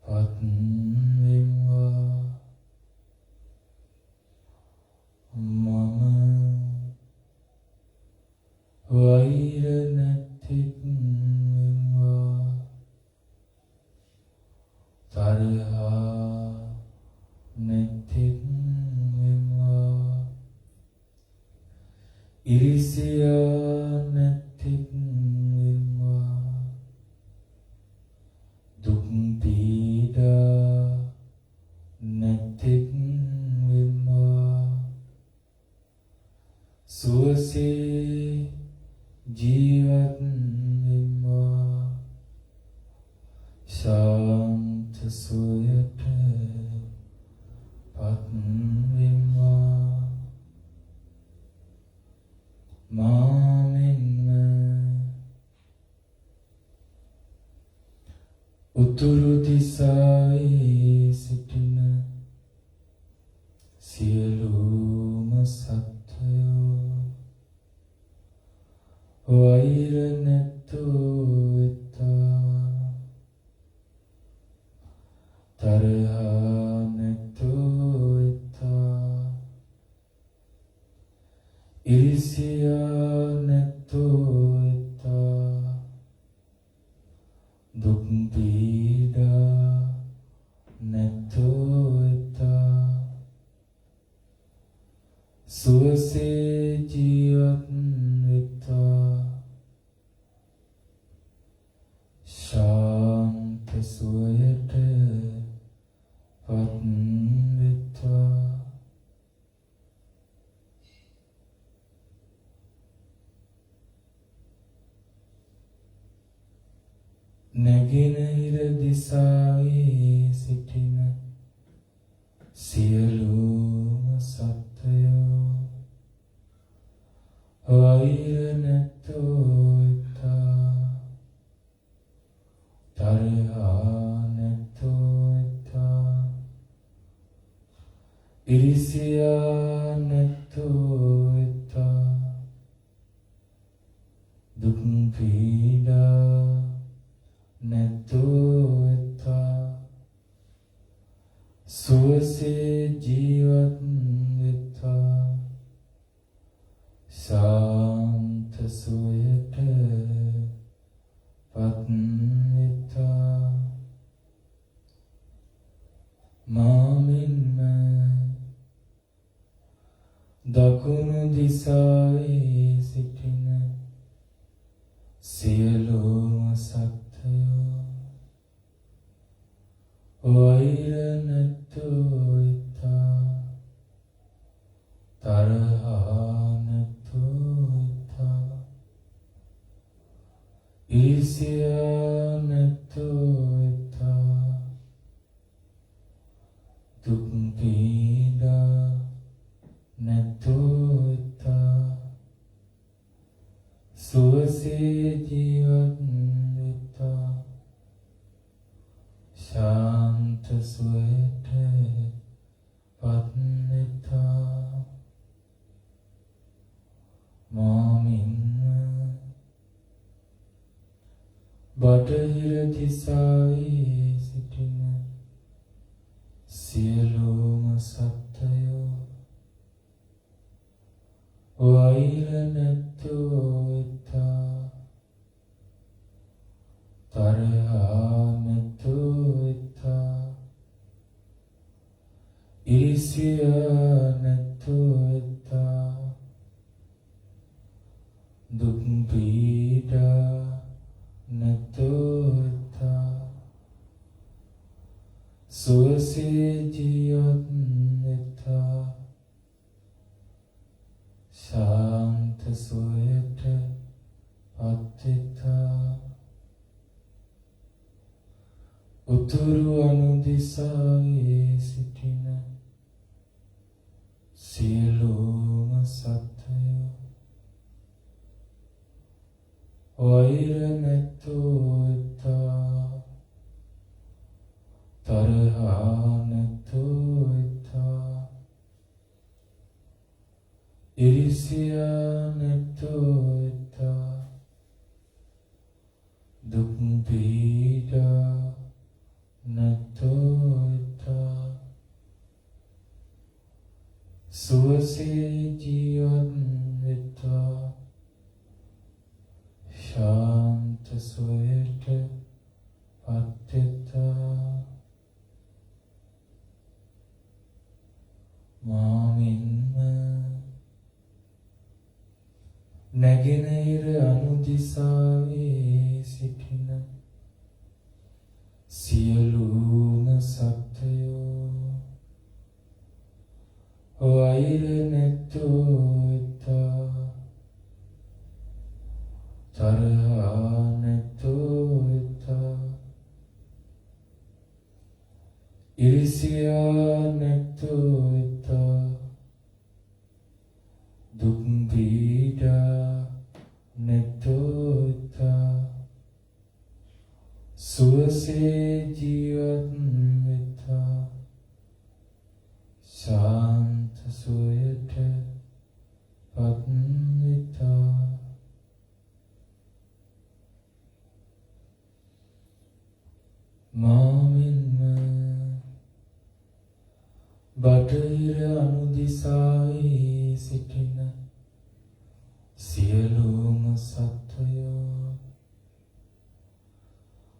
පත් වෙනවා. මම වෛර නැත්තේක් වෙනවා. තරහා නැත්තේක් වෙනවා. ඊර්ෂ්‍යා නැත්තේක් වෙනවා. දුක් පීඩා නැත්තේක් වෙනවා. සුවසේ ජීවත් වෙනවා. ශාන්ත සුවයට පත් වෙනවා. මාමෙන්ම උතුරු දිසාවේ සිටින සියලුම සත්වයෝ වෛර නැත්තෝ වෙත්තා. තරහා නැත්තෝ වෙත්තා. ඊර්ෂ්‍යා නැත්තෝ වෙත්තා. දුක් පීඩා නැත්තෝ වෙත්තා. සුවසේ ජීවත් වෙත්තා. ශාන්ත සුවයට පත් වෙත්තා. නැගෙනහිර දිසාවේ සිටින සියලුම සත්වයෝ වෛර නැත්තෝ වෙත්තා. තරහා නැත්තෝ වෙත්තා. ඊර්ෂ්‍යා නැත්තෝ වෙත්තා. දුක් පීඩා නැත්තෝ වෙත්තා. සුවසේ ජීවත් වෙත්තා. ශාන්ත සුවයට පත් වෙත්තා. මාමෙන්ම දකුණු දිසාවේ සිටින සියලුම සත්වයෝ වෛර නැත්තෝ වෙත්තා. තරහා නැත්තෝ වෙත්තා. ඊර්ෂ්‍යා නැත්තෝ වෙත්තා. දුක් පීඩා නැත්තෝ වෙත්තා. සුවසේ ජීවත් වෙත්තා. ශාන්ත සුවයට පත් වෙත්තා. මාමින් බටහිර දිසාවේ සිටින සියලුම සත්වයෝ වෛර නැත්තෝ ඉතා තරහා නැත්තෝ ඉතා ඉරිසියා නැත්තෝ ඉතා දුක් පීඩා නැත්තෝ ඉතා සුවසේ ජීවත් වෙතා ශාන්ත සුවයට පත්වෙතා උතුරු අනුදිසාවේ සිටින සියලුම සත්වයෝ වෛර නැත්තෝ ඉතා තරහා නැත්තෝ ඉතා ඉරිසියා නැත්තෝ ඉතා දුක් පීඩා නැත්තෝ ඉතා සුවසේ ජීවත් වෙතා ශාන්ත සුවයට පත්වෙතා මාමින්ම නැගෙනහිර අනුදිසාවේ සිටින සියලුම සත්වයෝ වෛර නැත්තෝ ඉතා තරහා නැත්තෝ ඉතා ඉරිසියා නැත්තෝ ඉතා දුක් පීඩා නැත්තෝ ඉතා සුවසේ ජීවත් වෙතා ශාන්ත සුවයට පත් වෙතා මාමින්ම බටහිර අනුදිසාවේ සිටින සියලුම සත්වයෝ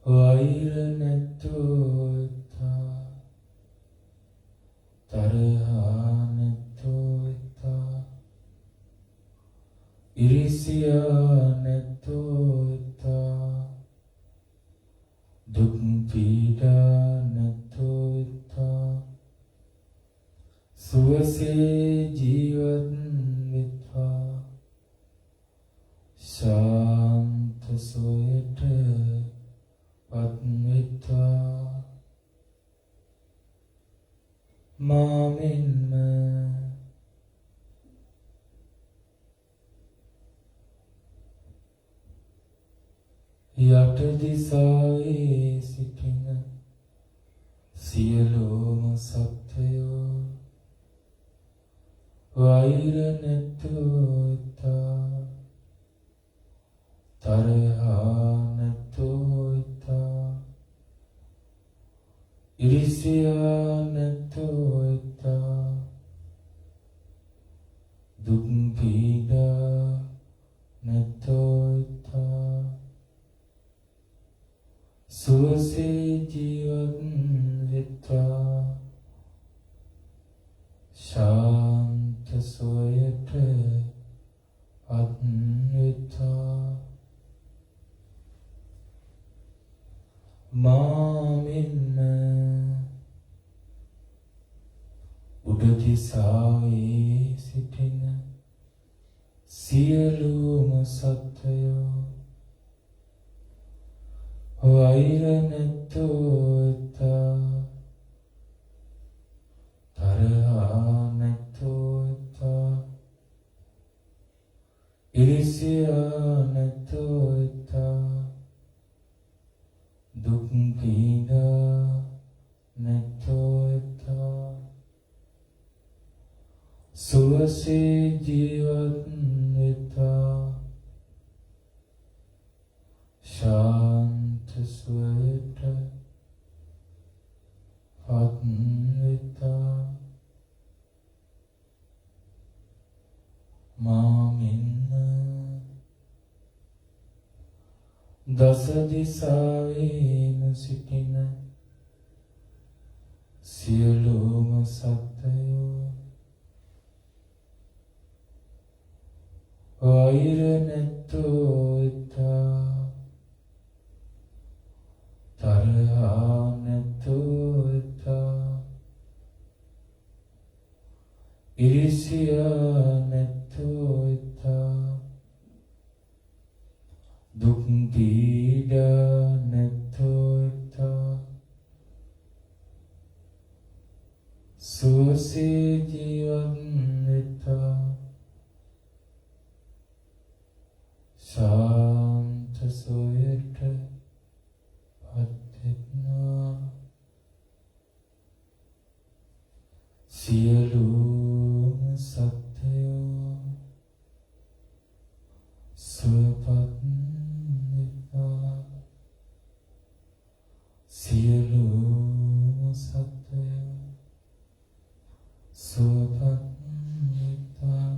වෛර නැත්තෝ ඉතා තරහා නැත්තෝ ඉතා ඉරිසියා නැත්තෝ ඉතා දුක් පීඩා නැත්තෝ ඉතා සුවසේ ජීවත් වෙත්වා ශාන්ත සුවයට පත් වෙත්වා මාමින්ම යට දිසාවේ සිටින සියලුම සත්වයෝ වෛර නැත්තෝ ඉතා තරහා නැත්තෝ ඉතා ඉරිසියා නැත්තෝ ඉතා දුක් පීඩා නැත්තෝ ඉතා සුවසේ ජීවත් වෙත්වා ශාන්ත සුවයට පත් වෙත්වා මාමින්ම උඩ දිසාවේ සිටින සියලුම සත්වයෝ වෛර නැත්තෝ ඉතා තරහා නැත්තෝ ඉතා ඉරිසියා නැත්තෝ ඉතා දුක් පීඩා නැත්තෝ ඉතා සුවසේ ජීවත් වෙත්වා ශාන්ත සුවයට පත් වෙත්වා මා දිසාවේම සිටින සියලුම සත්ත්වයෝ වෛර නැත්තෝ ඉතා තරහා නැත්තෝ ඉතා ඉරිසියා නැත්තෝ ඉතා දුක් පීඩා නැත්තෝ ඉතා සුවසේ ජීවත් වෙත්තා ශාන්ත සොයට පත්වෙත්වා සියලුම සත්ත්වයෝ සුවපත් වෙත්වා සියලුම සත්ත්වයෝ සුවපත් වෙත්වා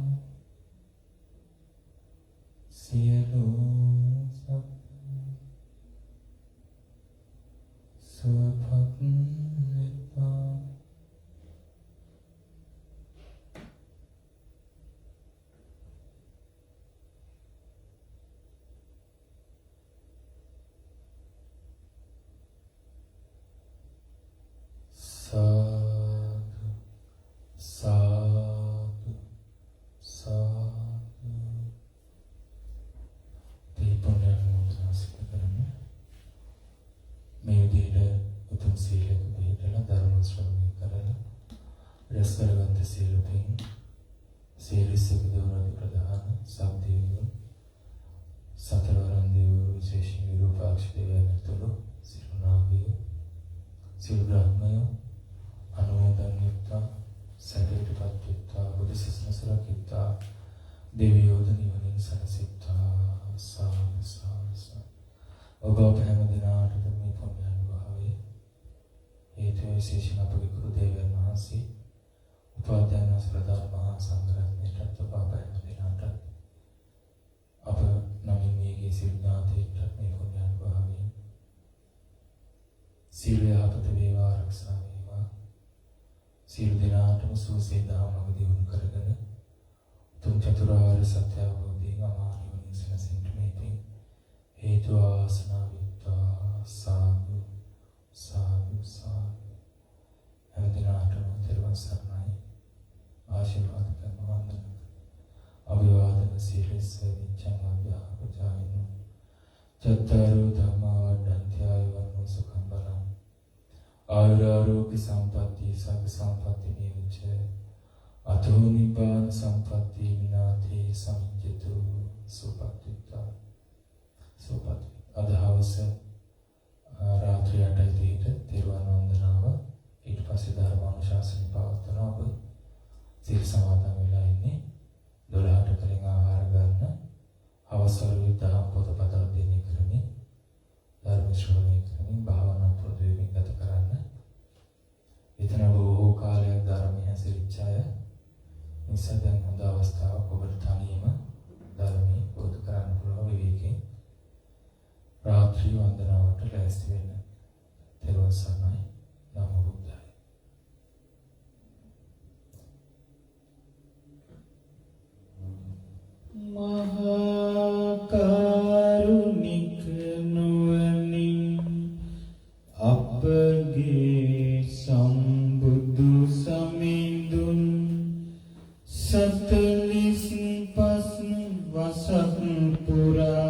සියලුම සත්ත්වයෝ සුවපත් වෙත්වා සාදු සාදු සාදු දීපෝණයන් මොහොතක් කරමු මේ විදිහට උතුම් සීලක පිළිපදලා ධර්ම ශ්‍රවණය කරලා රැස් කරගත්ත සීල පින් සීලසික දවරේ ප්‍රධාන සම්දේවියෝ සතරවරන් දේවෝ විශේෂයෙන් විරූපාක්ෂ දේවයන් තුළු සිරුනාගියෝ සිල් බ්‍රහ්මයෝ අනුමෝදන් වෙත්තා සැපයටපත් වෙත්තා බුදු සසුන සුරකිත්තා දෙවියෝද නිවනින් සැනසෙත්තා සාදු සාදු ඔබ හැම දිනාටම මේ පුණ්‍ය අනුභවයේ හේතු විශේෂයෙන් අපගේ ගුරු දේවයන් වහන්සේ උපාධ්‍යාන සරදාර මහා සංඝරත්නයට ඔබ හැම දිනාට අප නමින් මේගේ සිල් ඥාතීන්ට මේ පුණ්‍ය අනුභවයේ සීල යහපත වේවා ආරක්ෂා වේවා සීල දිනාටම සුවසේ දාමඟ දියුණු කරගෙන තුන් චතුරාර්ය සත්‍ය අවබෝධයෙන් අමා නිවනින් සැනසෙන්න මේ පින් හේතු ආසනා විත්තා සාදු සාදු සාදු හැම දිනාටම තෙරුවන් සරණයි ආශිර්වාද කරන වන්දන අභිවාදන සීලස්ස නිච්ඡං අභ්‍යාපචායිනෝ චත්තාරෝ ධම්මා වඩ්ඩන්ති ආයුවන්නෝ සුඛං බලං ආයුරාරෝග්‍ය සම්පatti සග්ග සම්පatti නියුච්ච අතෝ නිබ්බාන සම්පatti විනාති සමිජ්ජතු සුපත්තිතා සුපත් අද හවස රාත්‍රී 8:30ට තෙරුවන් වන්දනාව ඊට පස්සේ ධර්මානුශාසන පවත්වන ඔබ සීල සමාදන් වෙලා ඉන්නේ 12ට කලින් ආහාර ගන්න හවස වරුවේ දහම් පොතපත අධ්‍යයනය කරමින් ධර්ම ශ්‍රවණය කරමින් භාවනා පුරුදු වෙමින් ගත කරන්න. එතන බොහෝ කාලයක් ධර්මයේ හැසිරිච්ච අය නිසා දැන් හොඳ අවස්ථාවක් ඔබට තනියම ධර්මයේ පුරුදු කරන්න පුළුවන් විවේකයෙන් රාත්‍රී වන්දනාවට ලෑස්ති වෙන්න. තෙරුවන් සරණයි. නමෝ බුද්ධාය. මහා කරුණික නුවණින් අපගේ සම්බුදු සමිඳුන් 45 වසක් පුරා